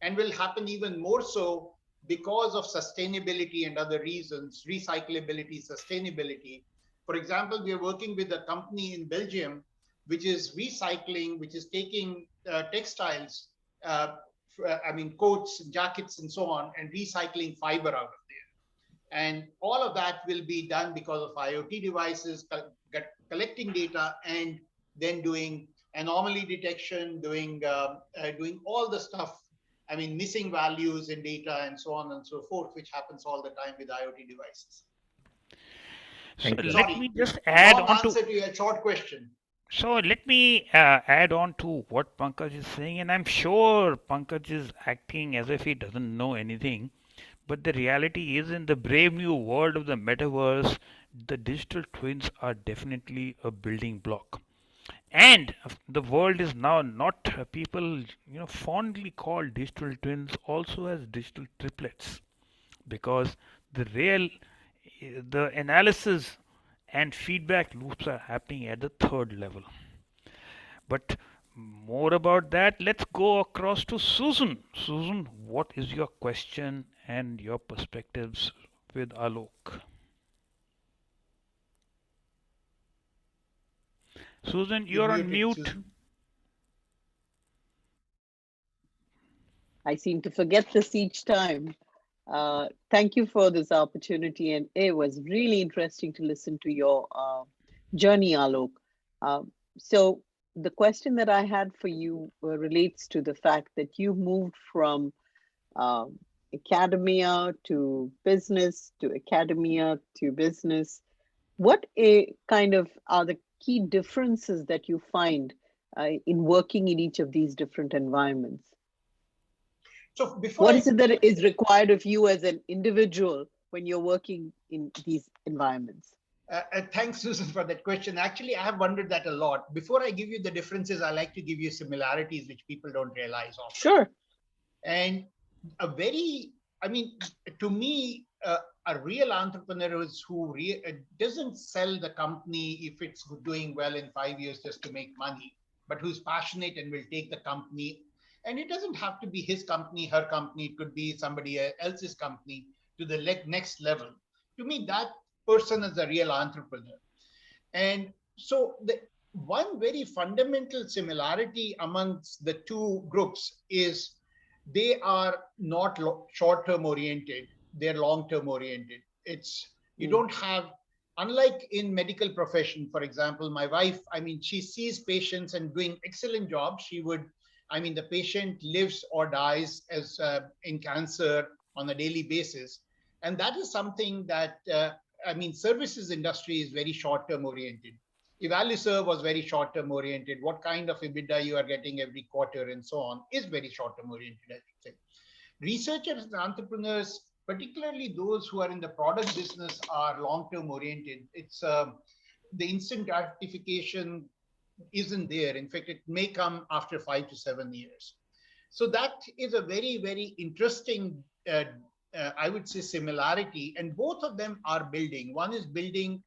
and will happen even more so because of sustainability and other reasons, recyclability, sustainability. For example, we are working with a company in Belgium, which is recycling, which is taking textiles, coats, jackets, and so on, and recycling fiber out of there. And all of that will be done because of IoT devices, collecting data, and then doing anomaly detection, doing all the stuff, missing values in data and so on and so forth, which happens all the time with IoT devices. So let me just add on to your short question. So let me add on to what Pankaj is saying, and I'm sure Pankaj is acting as if he doesn't know anything. But the reality is, in the brave new world of the metaverse, the digital twins are definitely a building block. And the world is now not people fondly call digital twins also as digital triplets, because the real the analysis and feedback loops are happening at the third level. But more about that, let's go across to Susan. Susan, what is your question and your perspectives with Alok? Susan, You're you're on muted, mute. Susan. I seem to forget this each time. Thank you for this opportunity, and it was really interesting to listen to your journey, Alok. Uh, so, the question that I had for you relates to the fact that you moved from um, academia to business to academia to business. What kind of are the key differences that you find in working in each of these different environments? So before What I is it that is required of you as an individual when you're working in these environments? Thanks, Susan, for that question. Actually, I have wondered that a lot. Before I give you the differences, I like to give you similarities, which people don't realize often. Sure. And I mean, to me, a real entrepreneur is who doesn't sell the company if it's doing well in 5 years just to make money, but who's passionate and will take the company. And it doesn't have to be his company, her company. It could be somebody else's company to the next level. To me, that person is a real entrepreneur. And so the one very fundamental similarity amongst the two groups is they are not short-term oriented, they're long-term oriented. You don't have, unlike in medical profession, for example, my wife, I mean, she sees patients and doing excellent job. The patient lives or dies as in cancer on a daily basis. And that is something that, services industry is very short-term oriented. Evaluserve was very short-term oriented. What kind of EBITDA you are getting every quarter and so on is very short-term oriented, I should say. Researchers and entrepreneurs, particularly those who are in the product business, are long-term oriented. It's the instant gratification isn't there. In fact, it may come after 5 to 7 years. So that is a very, very interesting, I would say, similarity. And both of them are building. One is building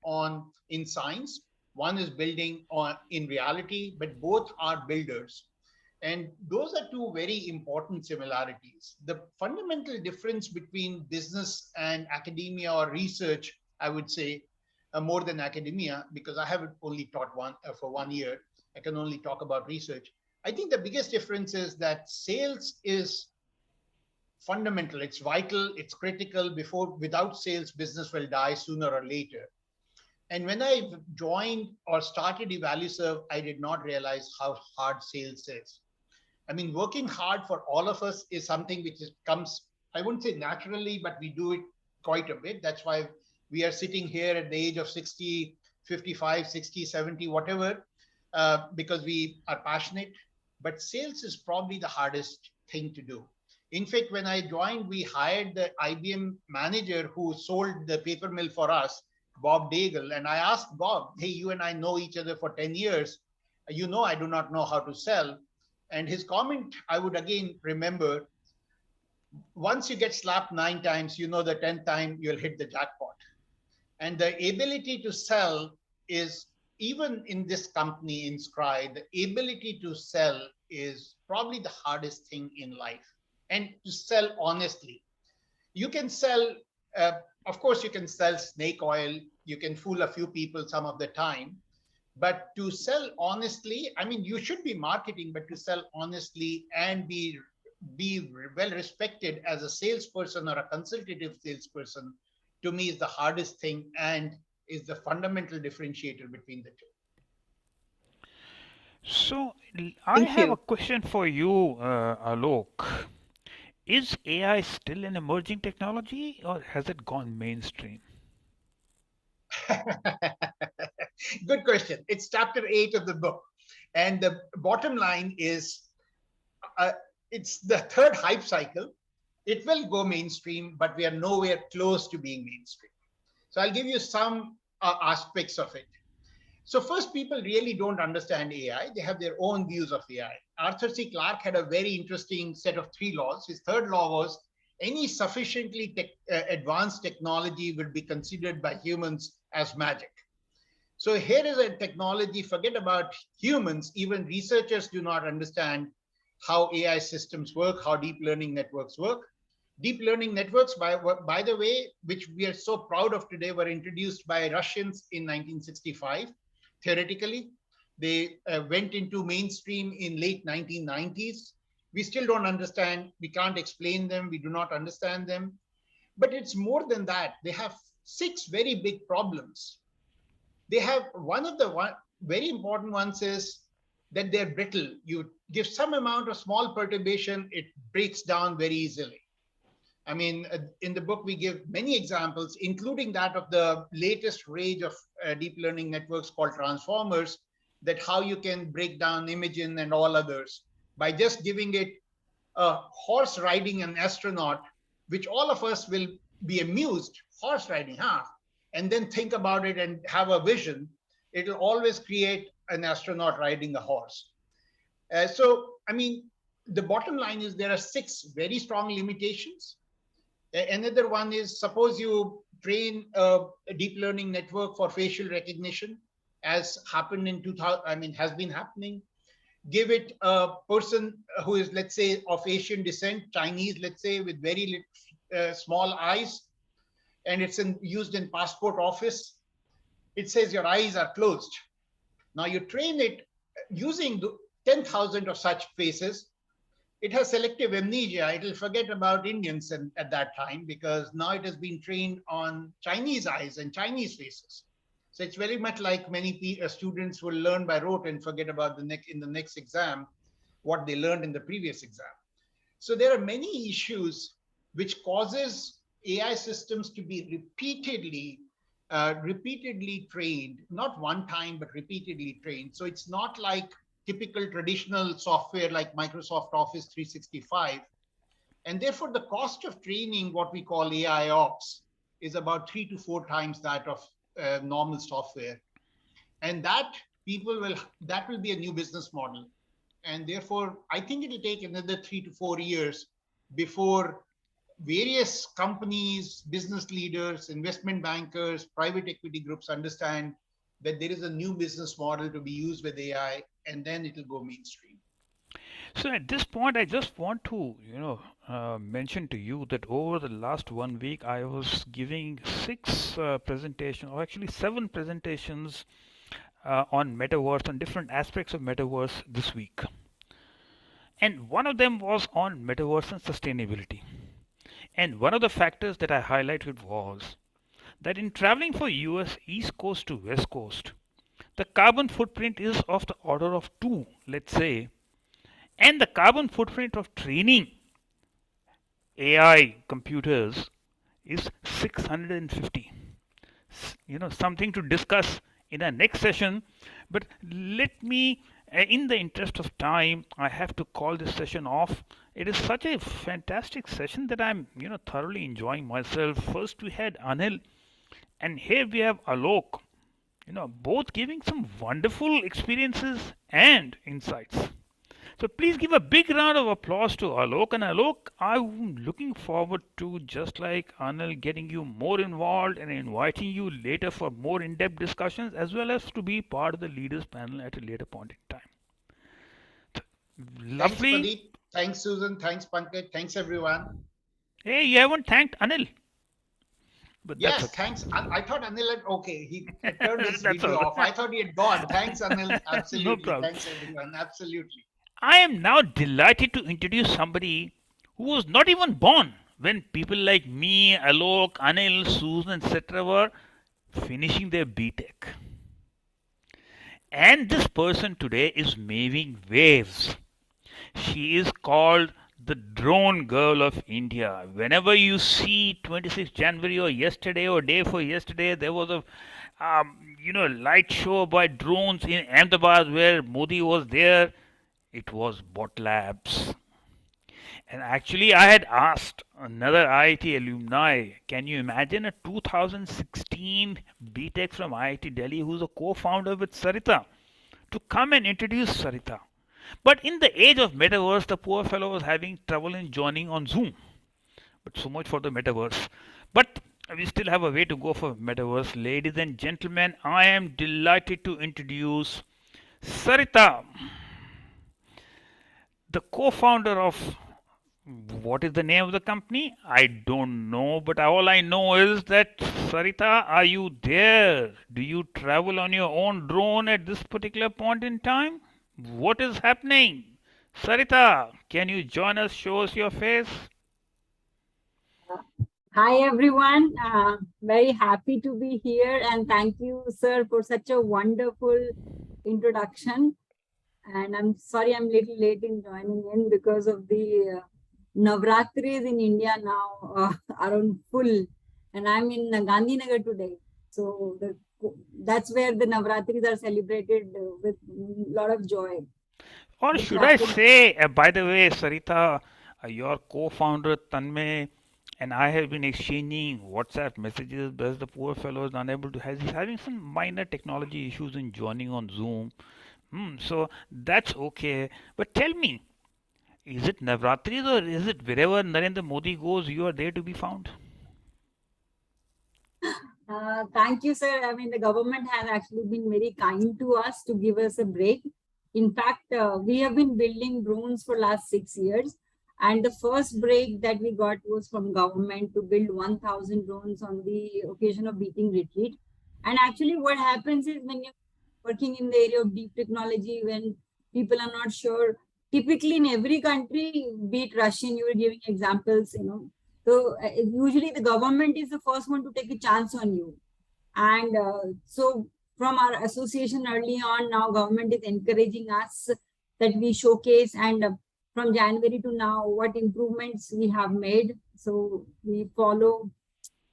in science, one is building in reality, but both are builders. And those are two very important similarities. The fundamental difference between business and academia or research, I would say, more than academia, because I haven't only taught for 1 year, I can only talk about research. I think the biggest difference is that sales is fundamental, it's vital, it's critical. Without sales, business will die sooner or later. And when I joined or started Evaluserve, I did not realize how hard sales is. I mean, working hard for all of us is something which comes, I wouldn't say naturally, but we do it quite a bit. That's why we are sitting here at the age of 60, 55, 60, 70, whatever, because we are passionate. But sales is probably the hardest thing to do. In fact, when I joined, we hired the IBM manager who sold the paper mill for us, Bob Daigle. And I asked Bob, hey, you and I know each other for 10 years. You know, I do not know how to sell. And his comment, I would again remember, once you get slapped 9 times, you know the 10th time you'll hit the jackpot. And the ability to sell is, even in this company, in Scry, the ability to sell is probably the hardest thing in life. And to sell honestly. You can sell, of course, you can sell snake oil. You can fool a few people some of the time. But to sell honestly, I mean, you should be marketing, but to sell honestly and be well respected as a salesperson or a consultative salesperson, to me is the hardest thing and is the fundamental differentiator between the two. So, I have a question for you, Alok. Is AI still an emerging technology, or has it gone mainstream? Good question. It's chapter 8 of the book. And the bottom line is, it's the third hype cycle. It will go mainstream, but we are nowhere close to being mainstream. So I'll give you some aspects of it. So first, people really don't understand AI. They have their own views of AI. Arthur C. Clarke had a very interesting set of 3 laws. His third law was any sufficiently advanced technology will be considered by humans as magic. So here is a technology, forget about humans, even researchers do not understand how AI systems work, how deep learning networks work. Deep learning networks, by the way, which we are so proud of today, were introduced by Russians in 1965. Theoretically, they went into mainstream in late 1990s. We still don't understand, we can't explain them, we do not understand them. But it's more than that. They have 6 very big problems. They have one of the very important ones is that they're brittle. You give some amount of small perturbation, it breaks down very easily. I mean, in the book, we give many examples, including that of the latest rage of deep learning networks called transformers, that how you can break down Imogen and all others by just giving it a horse riding an astronaut, which all of us will be amused, horse riding, huh? And then think about it and have a vision. It'll always create an astronaut riding a horse. So, I mean, the bottom line is there are 6 very strong limitations. Another one is, suppose you train a deep learning network for facial recognition, as happened in 2000, I mean, has been happening. Give it a person who is, let's say, of Asian descent, Chinese, let's say, with very small eyes, and it's used in passport office. It says your eyes are closed. Now you train it using 10,000 of such faces. It has selective amnesia. It'll forget about Indians at that time, because now it has been trained on Chinese eyes and Chinese faces. So it's very much like many students will learn by rote and forget about in the next exam what they learned in the previous exam. So there are many issues which causes AI systems to be repeatedly trained, not one time, but repeatedly trained. So it's not like typical traditional software like Microsoft Office 365. And therefore, the cost of training what we call AI ops is about 3 to 4 times that of normal software. And that will be a new business model. And therefore, I think it will take another 3 to 4 years before various companies, business leaders, investment bankers, private equity groups understand that there is a new business model to be used with AI, and then it will go mainstream. So at this point, I just want to, mention to you that over the last 1 week, I was giving 6 presentations, or actually 7 presentations on metaverse, on different aspects of metaverse this week. And one of them was on metaverse and sustainability. And one of the factors that I highlighted was that in traveling from US East Coast to West Coast, the carbon footprint is of the order of 2, let's say, and the carbon footprint of training AI computers is 650. Something to discuss in our next session. But let me, in the interest of time, I have to call this session off. It is such a fantastic session that I'm, thoroughly enjoying myself. First we had Anil, and here we have Alok. Both giving some wonderful experiences and insights. So please give a big round of applause to Alok. And Alok, I'm looking forward to, just like Anil, getting you more involved and inviting you later for more in-depth discussions, as well as to be part of the leaders panel at a later point in time. Lovely. Thanks, Pradeep. Thanks, Susan. Thanks, Pankaj. Thanks, everyone. Hey, you haven't thanked Anil. But yes, okay. Thanks. I thought Anil had, okay, he turned his video off. I thought he had gone. Thanks, Anil. Absolutely. No problem. Thanks, everyone. Absolutely. I am now delighted to introduce somebody who was not even born when people like me, Alok, Anil, Susan, etc. were finishing their BTech. And this person today is making waves. She is called the drone girl of India. Whenever you see 26th January or yesterday or day for yesterday, there was a light show by drones in Ahmedabad where Modi was there. It was Botlabs. And actually, I had asked another IIT alumni, can you imagine a 2016 BTech from IIT Delhi who's a co-founder with Sarita to come and introduce Sarita? But in the age of metaverse, the poor fellow was having trouble in joining on Zoom. But so much for the metaverse. But we still have a way to go for metaverse. Ladies and gentlemen, I am delighted to introduce Sarita, the co-founder of, what is the name of the company? I don't know, but all I know is that, Sarita, are you there? Do you travel on your own drone at this particular point in time? What is happening? Sarita, can you join us? Show us your face. Hi, everyone. Very happy to be here. And thank you, sir, for such a wonderful introduction. And I'm sorry I'm a little late in joining in because of the Navratris in India now are on full. And I'm in Gandhinagar today. So that's where the Navratris are celebrated with a lot of joy. Or should I say, by the way, Sarita, your co-founder Tanmay and I have been exchanging WhatsApp messages because the poor fellow is unable to, he's having some minor technology issues in joining on Zoom. So that's okay. But tell me, is it Navratris or is it wherever Narendra Modi goes, you are there to be found? Thank you, sir. I mean, the government has actually been very kind to us to give us a break. In fact, we have been building drones for last 6 years. And the first break that we got was from government to build 1,000 drones on the occasion of beating retreat. And actually what happens is when you're working in the area of deep technology, when people are not sure, typically in every country, be it Russian, you were giving examples, So usually the government is the first one to take a chance on you. And so from our association early on, now government is encouraging us that we showcase and from January to now, what improvements we have made. So we follow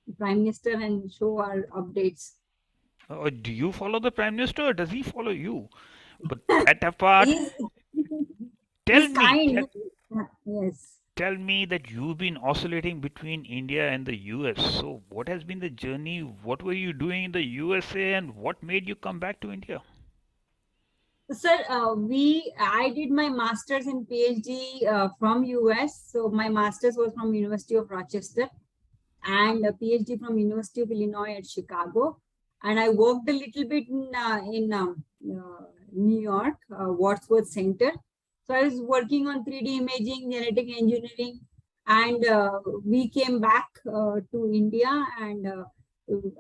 the Prime Minister and show our updates. Do you follow the Prime Minister or does he follow you? But that apart, tell me that you've been oscillating between India and the US. So what has been the journey? What were you doing in the USA and what made you come back to India? Sir, I did my master's and PhD from US. So my master's was from University of Rochester and a PhD from University of Illinois at Chicago. And I worked a little bit in New York, Wadsworth Center. So I was working on 3D imaging, genetic engineering, and we came back to India and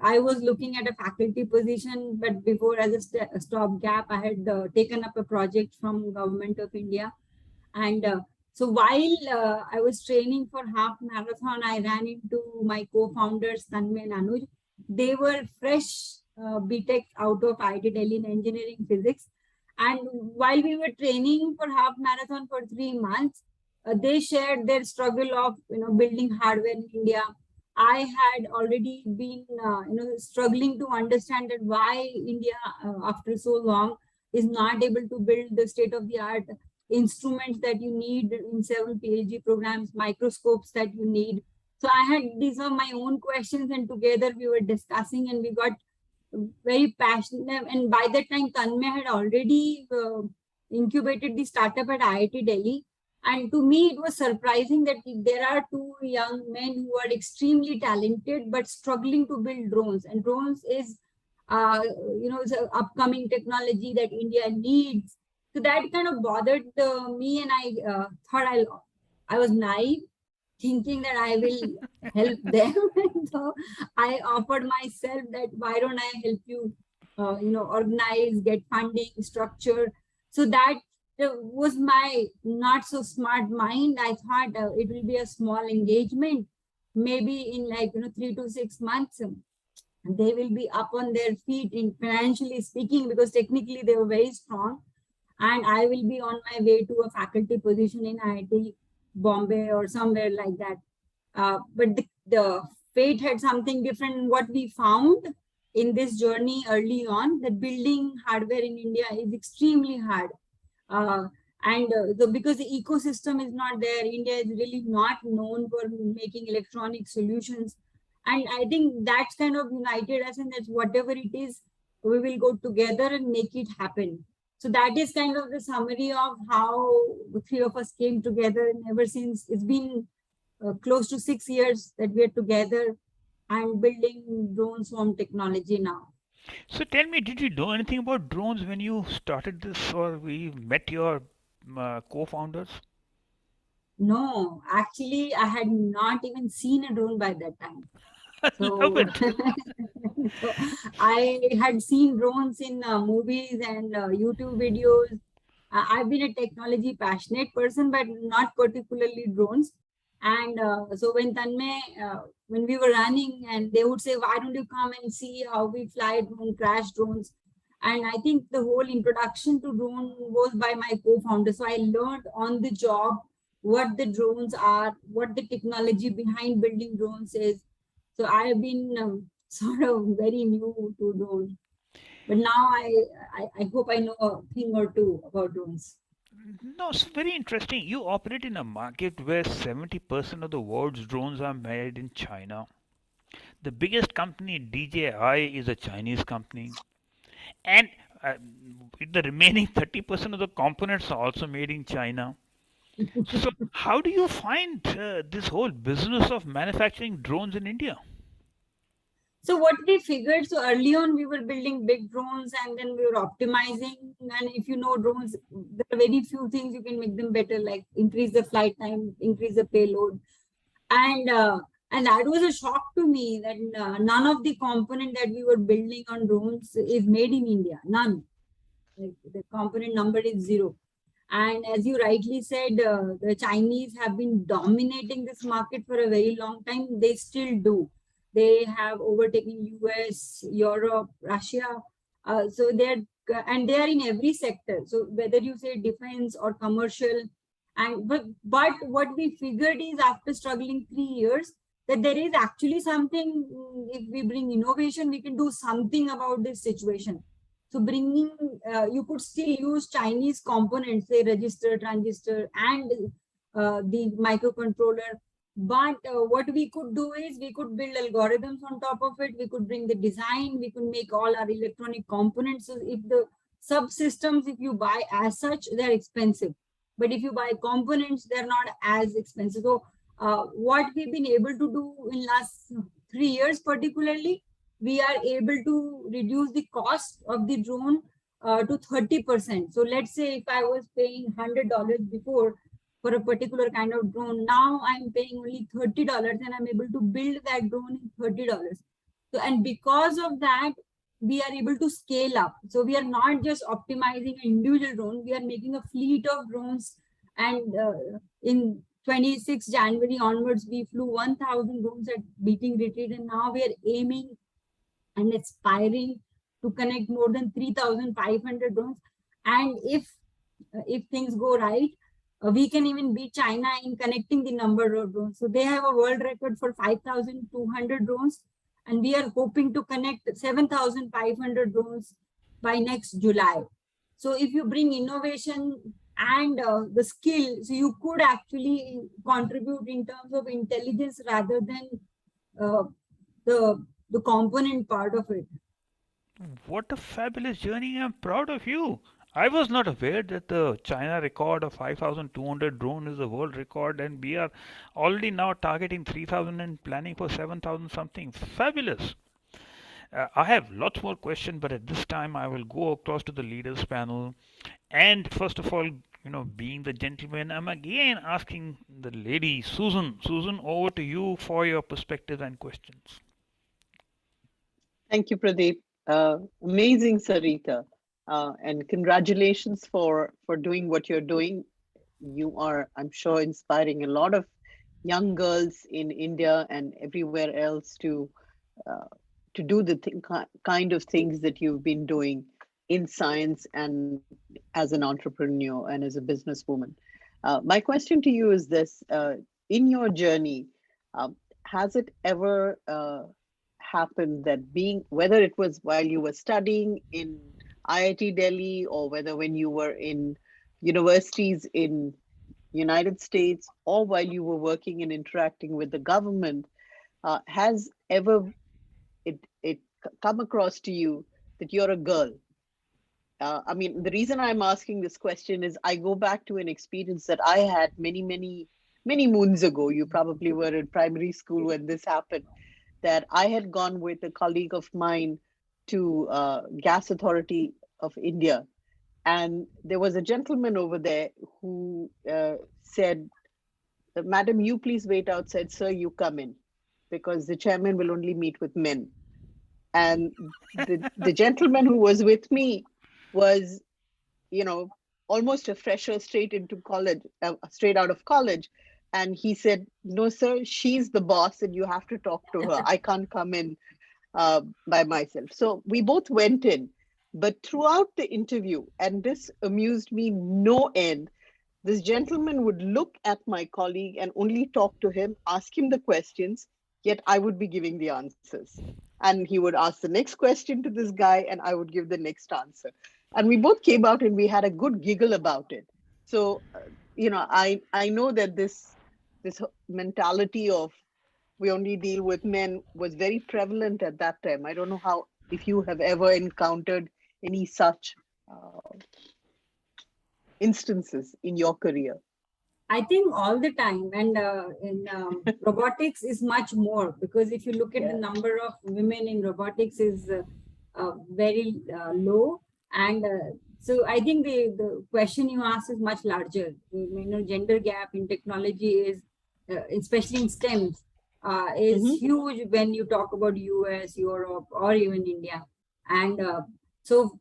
I was looking at a faculty position, but before as a stopgap, I had taken up a project from Government of India. And so while I was training for half marathon, I ran into my co-founders, Tanmay and Anuj. They were fresh BTech out of IIT Delhi in engineering physics. And while we were training for half marathon for 3 months, they shared their struggle of building hardware in India. I had already been struggling to understand that why India after so long is not able to build the state-of-the-art instruments that you need in 7 PhD programs, microscopes that you need. So I had these are my own questions, and together we were discussing and we got very passionate. And by that time, Tanmay had already incubated the startup at IIT Delhi. And to me, it was surprising that there are 2 young men who are extremely talented, but struggling to build drones. And drones is, it's an upcoming technology that India needs. So that kind of bothered me, and I thought I was naive, thinking that I will help them. So I offered myself that why don't I help you, organize, get funding, structure. So that was my not so smart mind. I thought it will be a small engagement, maybe in 3 to 6 months. They will be up on their feet in financially speaking, because technically they were very strong. And I will be on my way to a faculty position in IIT Bombay or somewhere like that. But the fate had something different. What we found in this journey early on, that building hardware in India is extremely hard. And because the ecosystem is not there, India is really not known for making electronic solutions. And I think that's kind of united us, and that's whatever it is, we will go together and make it happen. So that is kind of the summary of how the three of us came together. And ever since, it's been close to 6 years that we are together and building drone swarm technology now. So tell me, did you know anything about drones when you started this, or we met your co-founders? No, actually, I had not even seen a drone by that time. I love So, it. so I had seen drones in movies and YouTube videos. I've been a technology passionate person, but not particularly drones. And so when we were running, and they would say, "Why don't you come and see how we fly drone, crash drones?" And I think the whole introduction to drone was by my co-founder. So I learned on the job what the drones are, what the technology behind building drones is. So I have been sort of very new to drones, but now I hope I know a thing or two about drones. No, it's very interesting. You operate in a market where 70% of the world's drones are made in China. The biggest company, DJI, is a Chinese company. And uh, the remaining 30% of the components are also made in China. So, how do you find this whole business of manufacturing drones in India? So what we figured, so early on we were building big drones, and then we were optimizing. And if you know drones, there are very few things you can make them better, like increase the flight time, increase the payload. And that was a shock to me that none of the component that we were building on drones is made in India. None. Like the component number is zero. And as you rightly said, the Chinese have been dominating this market for a very long time. They still do. They have overtaken US, Europe, Russia. So they are in every sector. So whether you say defense or commercial, and but what we figured is, after struggling 3 years, that there is actually something. If we bring innovation, we can do something about this situation. So bringing, you could still use Chinese components, say register, transistor, and the microcontroller. But what we could do is, we could build algorithms on top of it. We could bring the design. We could make all our electronic components. So if the subsystems, if you buy as such, they're expensive. But if you buy components, they're not as expensive. So what we've been able to do in last 3 years, particularly, we are able to reduce the cost of the drone to 30%. So let's say if I was paying $100 before for a particular kind of drone, now I'm paying only $30, and I'm able to build that drone in $30. So, and because of that, we are able to scale up. So we are not just optimizing an individual drone, we are making a fleet of drones. And in 26 January onwards, we flew 1,000 drones at beating retreat, and now we are aiming and aspiring to connect more than 3,500 drones. And if things go right, we can even beat China in connecting the number of drones. So they have a world record for 5,200 drones, and we are hoping to connect 7,500 drones by next July. So if you bring innovation and the skill, so you could actually contribute in terms of intelligence rather than the component part of it. What a fabulous journey. I'm proud of you. I was not aware that the China record of 5,200 drone is the world record, and we are already now targeting 3,000 and planning for 7,000 something. Fabulous. I have lots more questions, but at this time I will go across to the leaders panel. And first of all, being the gentleman, I'm again asking the lady, Susan. Susan, over to you for your perspectives and questions. Thank you, Pradeep. Amazing, Sarita. And congratulations for doing what you're doing. You are, I'm sure, inspiring a lot of young girls in India and everywhere else to do the kind of things that you've been doing in science and as an entrepreneur and as a businesswoman. My question to you is this: in your journey, has it ever happened that whether it was while you were studying in IIT Delhi or whether when you were in universities in United States, or while you were working and interacting with the government, has ever it come across to you that you're a girl? I mean, the reason I'm asking this question is I go back to an experience that I had many moons ago. You probably were in primary school when this happened. That I had gone with a colleague of mine to Gas Authority of India, and there was a gentleman over there who said, "Madam, you please wait outside. Sir, you come in, because the chairman will only meet with men." And the gentleman who was with me was, you know, almost a fresher, straight into college, straight out of college. And he said, "No, sir, she's the boss and you have to talk to her. I can't come in by myself." So we both went in. But throughout the interview, and this amused me no end, this gentleman would look at my colleague and only talk to him, ask him the questions, yet I would be giving the answers. And he would ask the next question to this guy, and I would give the next answer. And we both came out and we had a good giggle about it. So, you know, I know that this mentality of we only deal with men was very prevalent at that time. I don't know how, if you have ever encountered any such instances in your career. I think all the time, and in robotics is much more, because if you look at the number of women in robotics is very low, and so I think the question you asked is much larger. You know, gender gap in technology is, especially in STEM, is huge when you talk about US, Europe, or even India. And so,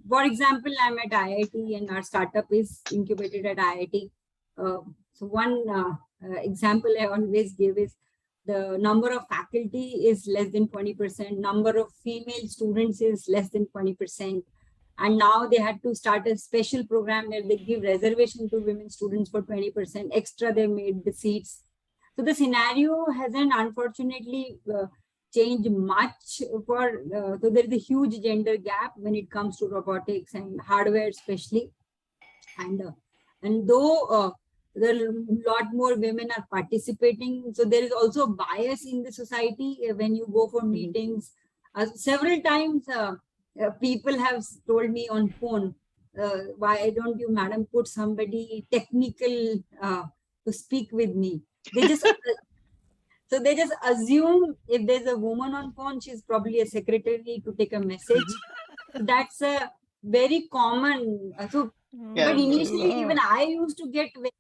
for example, I'm at IIT and our startup is incubated at IIT. So one example I always give is the number of faculty is less than 20%, number of female students is less than 20%. And now they had to start a special program where they give reservation to women students for 20% extra. They made the seats. So the scenario hasn't unfortunately changed much for, so there is a huge gender gap when it comes to robotics and hardware especially. And though there are a lot more women are participating, so there is also a bias in the society when you go for meetings. Several times people have told me on phone, why don't you, madam, put somebody technical to speak with me? They just so they just assume if there's a woman on phone, she's probably a secretary to take a message. So that's a very common. But initially, even I used to get very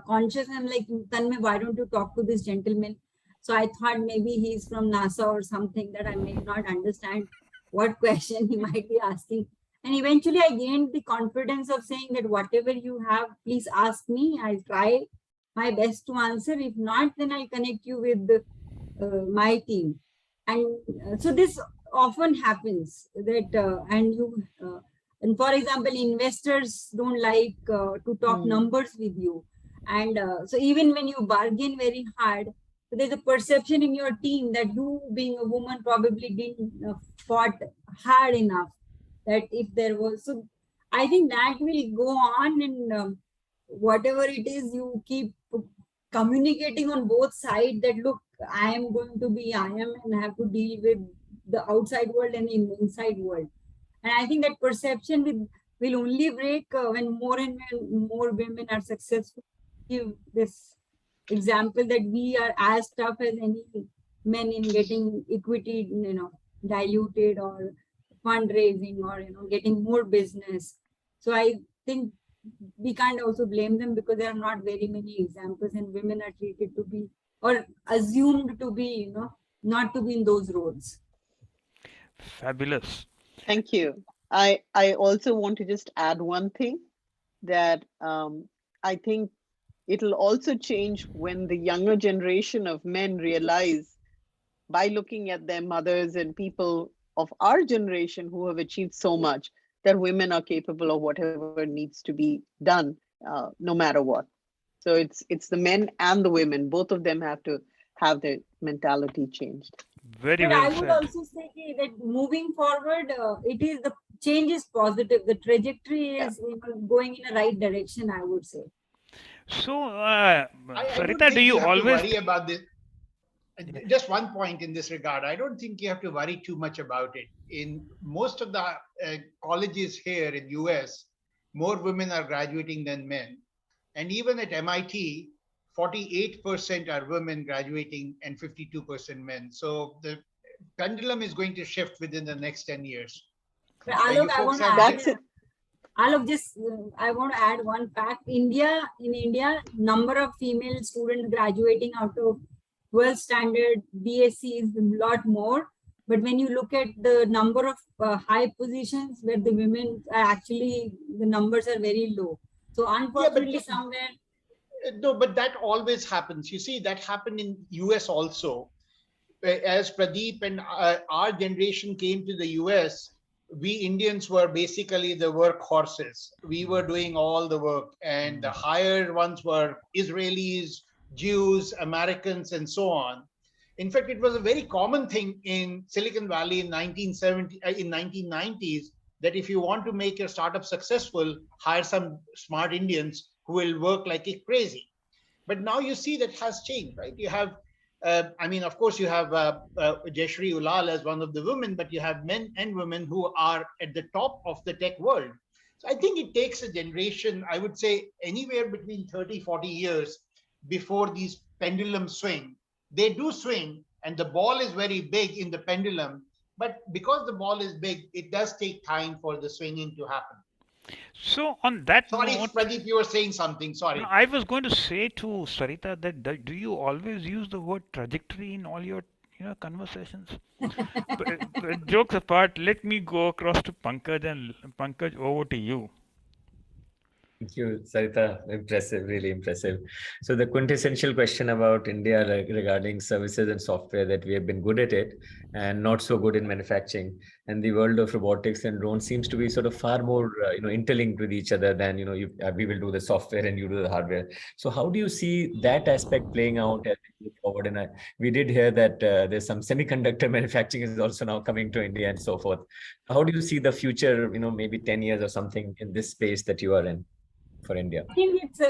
conscious. I'm like, Tanmay, why don't you talk to this gentleman? So I thought maybe he's from NASA or something, that I may not understand what question he might be asking. And eventually I gained the confidence of saying that whatever you have, please ask me. I'll try my best to answer. If not, then I'll connect you with my team. And so this often happens that, and for example, investors don't like to talk numbers with you. And so even when you bargain very hard, there's a perception in your team that you, being a woman, probably didn't fought hard enough. That if there was, so I think that will go on, and whatever it is, you keep communicating on both sides that, look, I am and have to deal with the outside world and the inside world. And I think that perception will only break when more and more women are successful. Give this example that we are as tough as any men in getting equity, diluted, or fundraising, or getting more business. So I think we can't also blame them, because there are not very many examples, and women are treated to be, or assumed to be, not to be in those roles. Fabulous. Thank you. I also want to just add one thing, that I think it'll also change when the younger generation of men realize, by looking at their mothers and people of our generation who have achieved so much, that women are capable of whatever needs to be done, no matter what. So it's the men and the women, both of them have to have their mentality changed. Very but well I would said. also say that moving forward, it is the change is positive. The trajectory is going in the right direction, I would say. So, I don't Sarita, do think you you have to always? worry about this. Just one point in this regard. I don't think you have to worry too much about it. In most of the colleges here in US, more women are graduating than men. And even at MIT, 48% are women graduating and 52% men. So the pendulum is going to shift within the next 10 years. But Alok, I want to add. That's it. Alok, I want to add one fact. In India, number of female students graduating out of 12th standard BSc is a lot more. But when you look at the number of high positions where the women are actually, the numbers are very low. So unfortunately, somewhere. No, but that always happens. You see, that happened in US also. As Pradeep and our generation came to the US, we Indians were basically the workhorses. We were doing all the work, and the higher ones were Israelis, Jews, Americans, and so on. In fact, it was a very common thing in Silicon Valley in 1990s that if you want to make your startup successful, hire some smart Indians who will work like crazy. But now you see that has changed, right? You have of course, you have Jayashree Ulal as one of the women, but you have men and women who are at the top of the tech world. So I think it takes a generation, I would say anywhere between 30, 40 years before these pendulums swing. They do swing, and the ball is very big in the pendulum. But because the ball is big, it does take time for the swinging to happen. So on that Sorry, note, Pradeep, you were saying something. Sorry. no, I was going to say to Sarita that do you always use the word trajectory in all your conversations? But jokes apart, let me go across to Pankaj, and Pankaj, over to you. Thank you, Sarita. Impressive, really impressive. So the quintessential question about India regarding services and software, that we have been good at it and not so good in manufacturing. And the world of robotics and drones seems to be sort of far more, interlinked with each other than, we will do the software and you do the hardware. So how do you see that aspect playing out as we move forward? And we did hear that there's some semiconductor manufacturing is also now coming to India and so forth. How do you see the future, maybe 10 years or something in this space that you are in for India? I think it's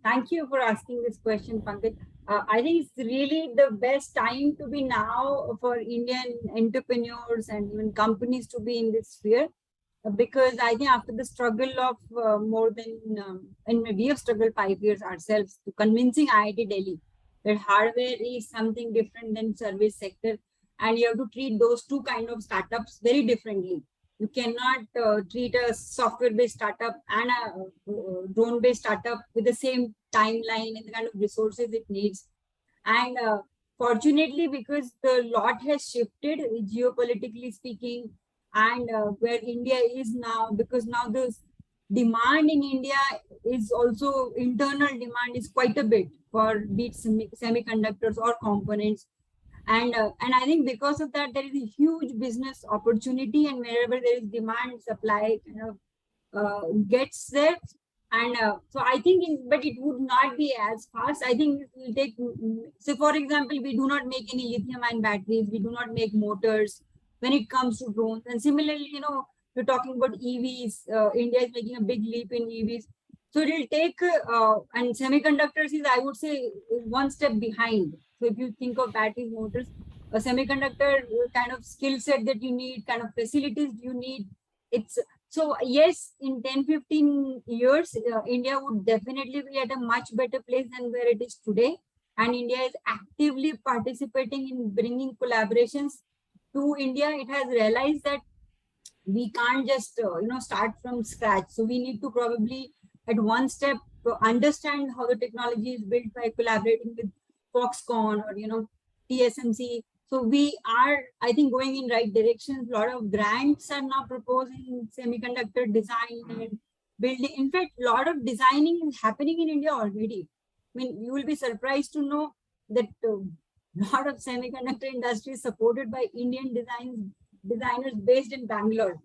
thank you for asking this question, Pankaj. I think it's really the best time to be now for Indian entrepreneurs and even companies to be in this sphere, because I think after the struggle of more than, and we have struggled 5 years ourselves to convincing IIT Delhi that hardware is something different than service sector, and you have to treat those two kind of startups very differently. You cannot treat a software-based startup and a drone-based startup with the same timeline and the kind of resources it needs. And fortunately, because the lot has shifted geopolitically speaking, and where India is now, because now the demand in India is also internal demand is quite a bit for be it semiconductors or components. And I think because of that, there is a huge business opportunity, and wherever there is demand, supply gets there. And so I think, but it would not be as fast. I think it will take. So, for example, we do not make any lithium-ion batteries. We do not make motors when it comes to drones. And similarly, we're talking about EVs. India is making a big leap in EVs. So it will take, and semiconductors is, I would say, one step behind. So if you think of batteries, motors, a semiconductor kind of skill set that you need, kind of facilities you need, it's so yes, in 10, 15 years, India would definitely be at a much better place than where it is today. And India is actively participating in bringing collaborations to India. It has realized that we can't just, start from scratch. So we need to probably at one step understand how the technology is built by collaborating with Foxconn or, TSMC. So we are, I think, going in right directions. A lot of grants are now proposing semiconductor design and building. In fact, a lot of designing is happening in India already. I mean, you will be surprised to know that a lot of semiconductor industry is supported by Indian designers based in Bangalore.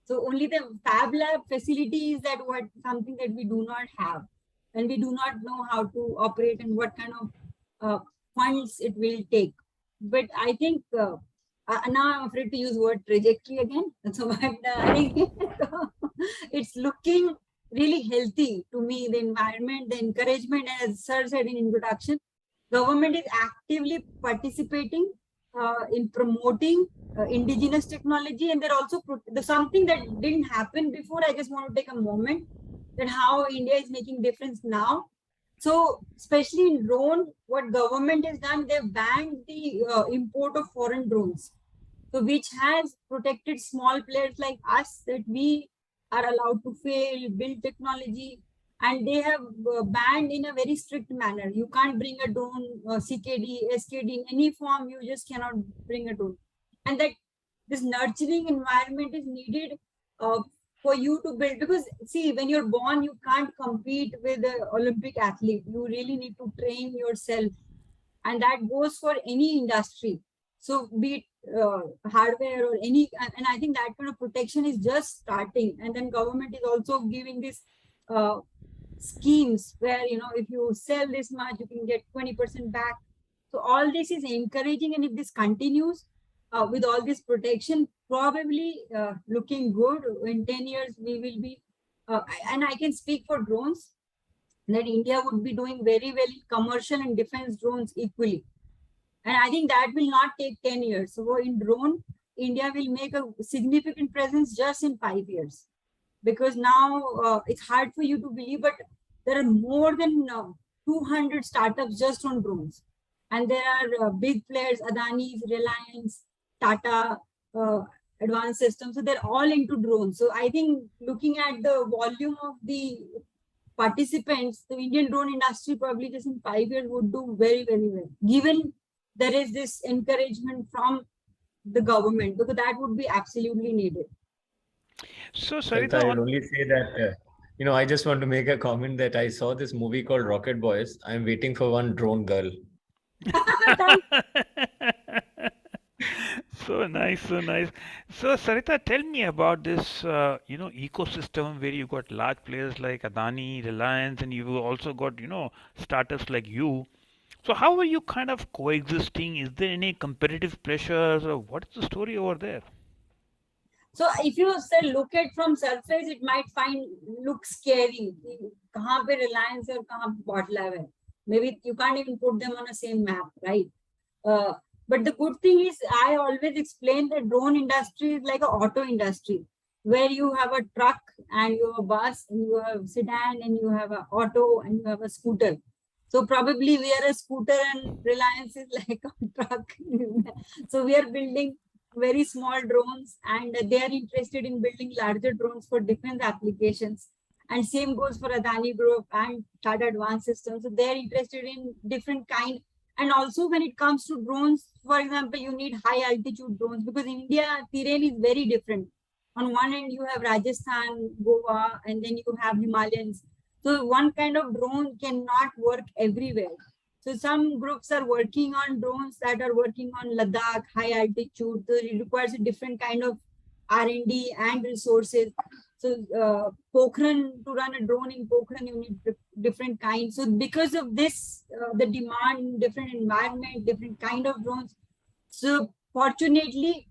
So only the Fab Lab facility is something that we do not have, and we do not know how to operate and what kind of funds it will take. But I think now I'm afraid to use word trajectory again. So I think it's looking really healthy to me. The environment, the encouragement, as Sir said in introduction, government is actively participating in promoting indigenous technology, and they're also something that didn't happen before. I just want to take a moment that how India is making difference now. So especially in drone, what government has done, they've banned the import of foreign drones. So which has protected small players like us, that we are allowed to fail, build technology, and they have banned in a very strict manner. You can't bring a drone, CKD, SKD in any form. You just cannot bring a drone, and that this nurturing environment is needed for you to build. Because see, when you're born, you can't compete with an Olympic athlete. You really need to train yourself, and that goes for any industry. So be it hardware or any, and I think that kind of protection is just starting. And then government is also giving this schemes where, you know, if you sell this much, you can get 20% back. So all this is encouraging, and if this continues with all this protection, probably looking good. In 10 years, we will be, and I can speak for drones, that India would be doing very well in commercial and defense drones equally. And I think that will not take 10 years. So in drone, India will make a significant presence just in 5 years. Because now it's hard for you to believe, but there are more than 200 startups just on drones. And there are big players, Adani's, Reliance, Tata, Advanced Systems. So they're all into drones. So I think looking at the volume of the participants, the Indian drone industry probably just in 5 years would do very, very well. Given there is this encouragement from the government, because that would be absolutely needed. So, Sarita, I will only say that, I just want to make a comment that I saw this movie called Rocket Boys. I'm waiting for one drone girl. So nice, so nice. So, Sarita, tell me about this, ecosystem where you got large players like Adani, Reliance, and you've also got, startups like you. So, how are you kind of coexisting? Is there any competitive pressures, or what is the story over there? So if you say look at from surface, it might look scary. Kahan pe Reliance or kahan pe Botlab hai. Maybe you can't even put them on the same map, right? But the good thing is, I always explain that drone industry is like an auto industry, where you have a truck and you have a bus and you have sedan and you have an auto and you have a scooter. So probably we are a scooter and Reliance is like a truck. So we are building very small drones, and they are interested in building larger drones for defense applications. And same goes for Adani Group and Tata Advanced Systems. So they're interested in different kind. And also when it comes to drones, for example, you need high altitude drones, because in India, terrain is very different. On one end, you have Rajasthan, Goa, and then you have Himalayas. So one kind of drone cannot work everywhere. So some groups are working on drones that are working on Ladakh, high altitude. So it requires a different kind of R&D and resources. So Pokhran, to run a drone in Pokhran, you need different kinds. So because of this, the demand, different environment, different kind of drones. So fortunately,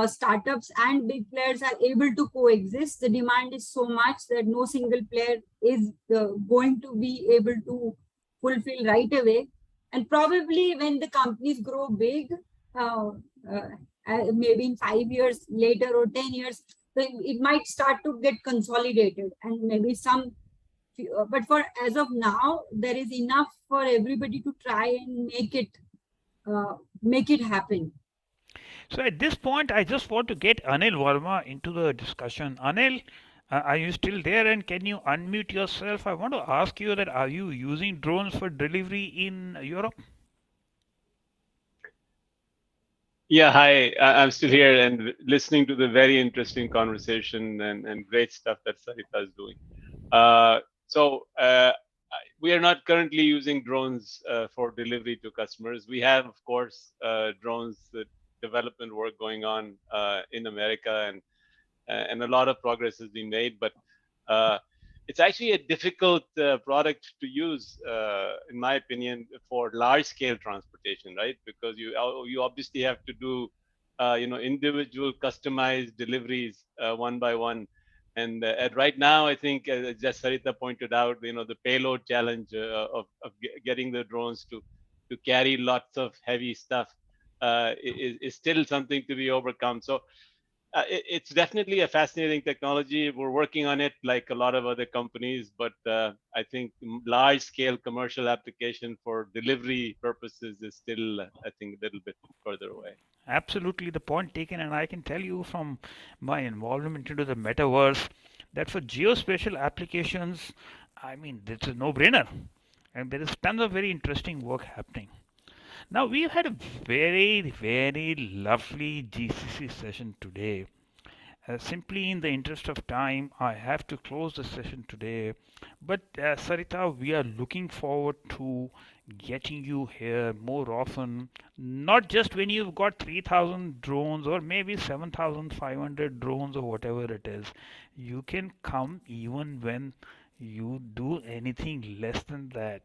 startups and big players are able to coexist. The demand is so much that no single player is going to be able to fulfill right away. And probably when the companies grow big, maybe in 5 years later or 10 years, it might start to get consolidated, and maybe some, but for as of now, there is enough for everybody to try and make it happen. So at this point, I just want to get Anil Verma into the discussion. Anil, are you still there, and can you unmute yourself? I want to ask you that, are you using drones for delivery in Europe? Yeah, hi, I'm still here and listening to the very interesting conversation and great stuff that Sarita is doing. We are not currently using drones for delivery to customers. We have, of course, drones development work going on in America, and a lot of progress has been made, but it's actually a difficult product to use, in my opinion, for large-scale transportation, right? Because you obviously have to do individual customized deliveries one by one. And right now, I think, just Sarita pointed out, the payload challenge of getting the drones to carry lots of heavy stuff is still something to be overcome. So it's definitely a fascinating technology. We're working on it like a lot of other companies, but I think large scale commercial application for delivery purposes is still, I think, a little bit further away. Absolutely, the point taken, and I can tell you from my involvement into the metaverse that for geospatial applications, I mean, it's a no-brainer, and there is tons of very interesting work happening. Now, we've had a very, very lovely GCC session today. Simply in the interest of time, I have to close the session today. But Sarita, we are looking forward to getting you here more often, not just when you've got 3,000 drones or maybe 7,500 drones or whatever it is. You can come even when you do anything less than that.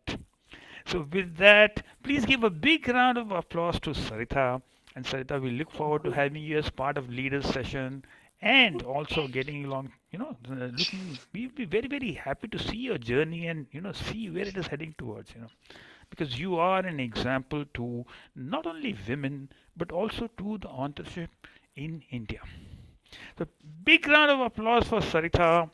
So with that, please give a big round of applause to Sarita. And Sarita, we look forward to having you as part of leaders session and also getting along, looking, we'll be very, very happy to see your journey and, see where it is heading towards, because you are an example to not only women, but also to the entrepreneurship in India. So big round of applause for Sarita.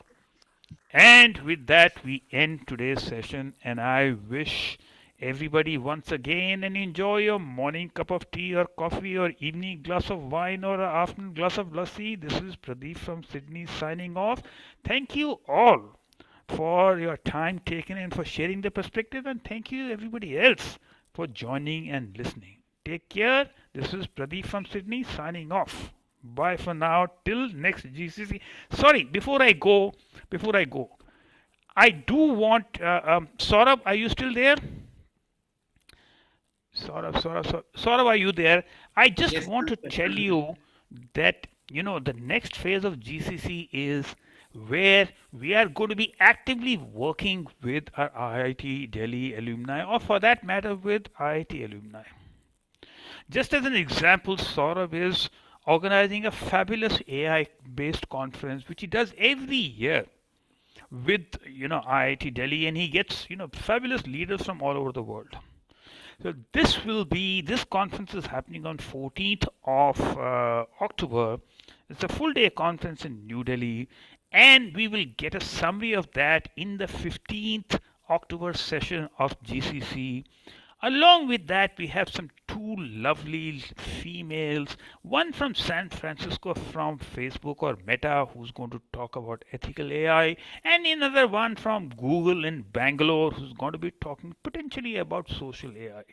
And with that, we end today's session. And I wish everybody once again and enjoy your morning cup of tea or coffee or evening glass of wine or afternoon glass of lassi. This is Pradeep from Sydney signing off. Thank you all for your time taken and for sharing the perspective. And thank you everybody else for joining and listening. Take care. This is Pradeep from Sydney signing off. Bye for now. Till next GCC. Sorry, before I go, I do want Saurabh. Are you still there? Saurabh, are you there? I just Yes, want sir, to tell definitely. you that the next phase of GCC is where we are going to be actively working with our IIT Delhi alumni, or for that matter, with IIT alumni. Just as an example, Saurabh is organizing a fabulous AI-based conference, which he does every year with IIT Delhi, and he gets fabulous leaders from all over the world. So this conference is happening on 14th of October. It's a full day conference in New Delhi, and we will get a summary of that in the 15th October session of GCC. Along with that, we have some two lovely females, one from San Francisco from Facebook or Meta, who's going to talk about ethical AI, and another one from Google in Bangalore, who's going to be talking potentially about social AI.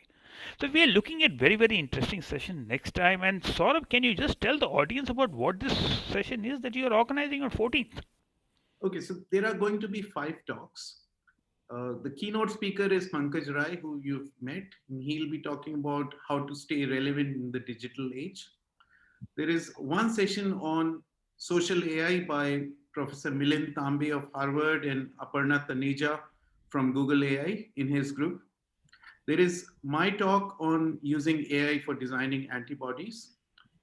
So we are looking at very, very interesting session next time. And Saurabh, can you just tell the audience about what this session is that you are organizing on 14th? Okay, so there are going to be 5 talks. The keynote speaker is Pankaj Rai, who you've met, and he'll be talking about how to stay relevant in the digital age. There is one session on social AI by Professor Milind Tambe of Harvard and Aparna Taneja from Google AI in his group. There is my talk on using AI for designing antibodies.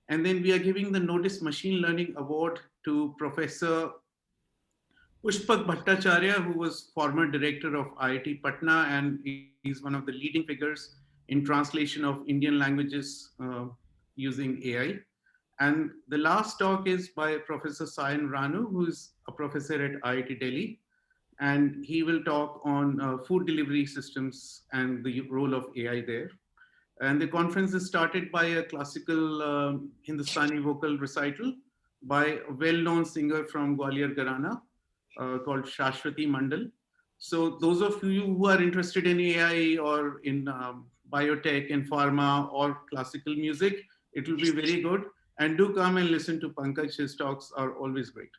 And then we are giving the Notice Machine Learning Award to Professor Pushpak Bhattacharya, who was former director of IIT Patna, and he's one of the leading figures in translation of Indian languages using AI. And the last talk is by Professor Sayan Ranu, who is a professor at IIT Delhi. And he will talk on food delivery systems and the role of AI there. And the conference is started by a classical Hindustani vocal recital by a well-known singer from Gwalior Gharana called Shashwati Mandal. So those of you who are interested in AI or in biotech and pharma or classical music, it will be very good. And do come and listen to Pankaj. His talks are always great.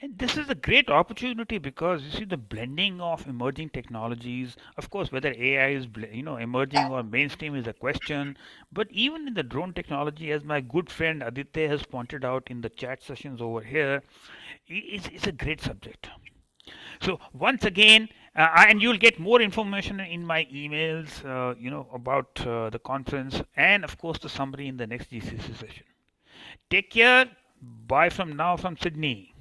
And this is a great opportunity because you see the blending of emerging technologies. Of course, whether AI is emerging or mainstream is a question. But even in the drone technology, as my good friend Aditya has pointed out in the chat sessions over here, it's a great subject. So once again, And you'll get more information in my emails, about the conference, and of course the summary in the next GCC session. Take care. Bye from now from Sydney.